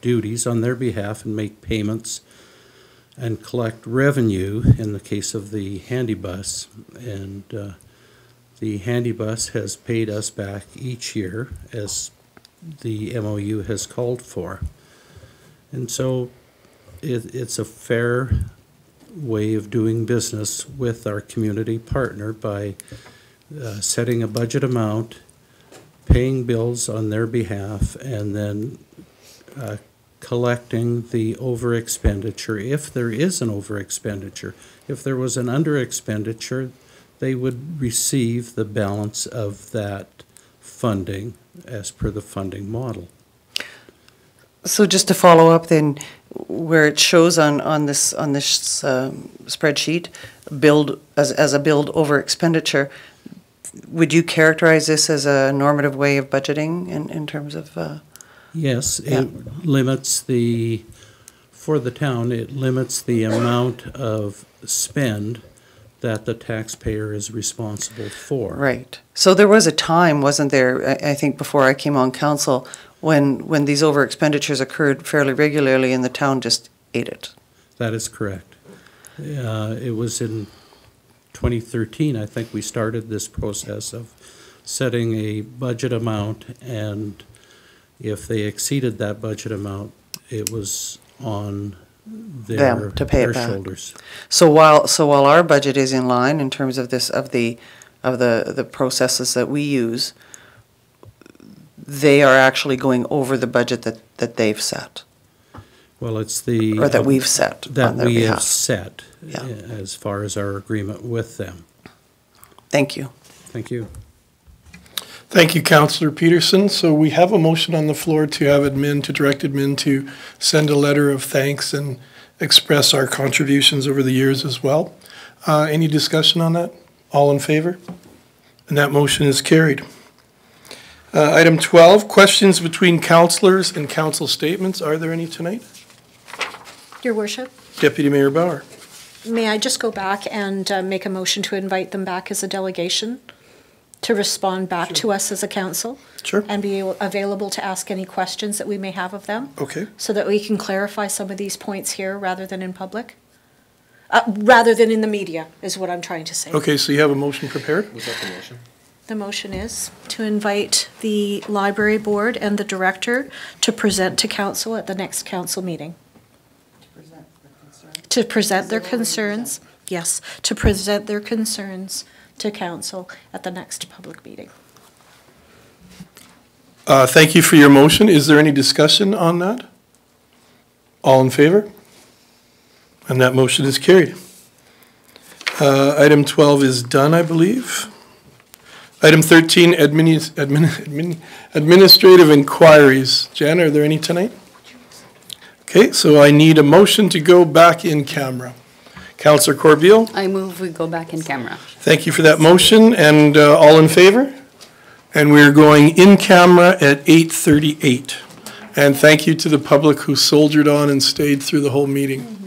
Speaker 13: duties on their behalf and make payments and collect revenue in the case of the Handy Bus. And the Handy Bus has paid us back each year as the MOU has called for. And so it's a fair way of doing business with our community partner by setting a budget amount, paying bills on their behalf, and then collecting the over expenditure if there is an over expenditure. If there was an under expenditure, they would receive the balance of that funding as per the funding model.
Speaker 1: So just to follow up then, where it shows on this spreadsheet, billed as a billed over expenditure, would you characterize this as a normative way of budgeting in terms of?
Speaker 13: Yes, it limits for the town, it limits the amount of spend that the taxpayer is responsible for.
Speaker 1: Right. So there was a time, wasn't there, I think before I came on council, when these over expenditures occurred fairly regularly and the town just ate it.
Speaker 13: That is correct. It was in 2013, I think we started this process of setting a budget amount, and if they exceeded that budget amount, it was on their shoulders.
Speaker 1: So while our budget is in line in terms of the processes that we use, they are actually going over the budget that they've set.
Speaker 13: Well, it's the
Speaker 1: or that we've set
Speaker 13: that we
Speaker 1: behalf.
Speaker 13: have set as far as our agreement with them.
Speaker 1: Thank you.
Speaker 13: Thank you.
Speaker 2: Thank you, Councillor Peterson. So we have a motion on the floor to have to direct admin to send a letter of thanks and express our contributions over the years as well. Any discussion on that? All in favor? And that motion is carried. Item 12, questions between councillors and council statements. Are there any tonight?
Speaker 6: Your Worship,
Speaker 2: Deputy Mayor Bauer.
Speaker 6: may I just go back and make a motion to invite them back as a delegation to respond back to us as a council?
Speaker 2: Sure.
Speaker 6: And be available to ask any questions that we may have of them?
Speaker 2: Okay.
Speaker 6: So that we can clarify some of these points here rather than in public? Rather than in the media, is what I'm trying to say.
Speaker 2: Okay, so you have a motion prepared?
Speaker 10: Was that the motion?
Speaker 6: The motion is to invite the library board and the director to present to council at the next council meeting. To present their concerns, yes, to present their concerns to council at the next public meeting.
Speaker 2: Thank you for your motion. Is there any discussion on that? All in favor? And that motion is carried. Item 12 is done, I believe. Item 13, administrative inquiries. Jan, are there any tonight? Okay, so I need a motion to go back in camera. Councillor Corbeil?
Speaker 5: I move we go back in camera.
Speaker 2: Thank you for that motion, and all in favor? And we're going in camera at 8:38. And thank you to the public who soldiered on and stayed through the whole meeting.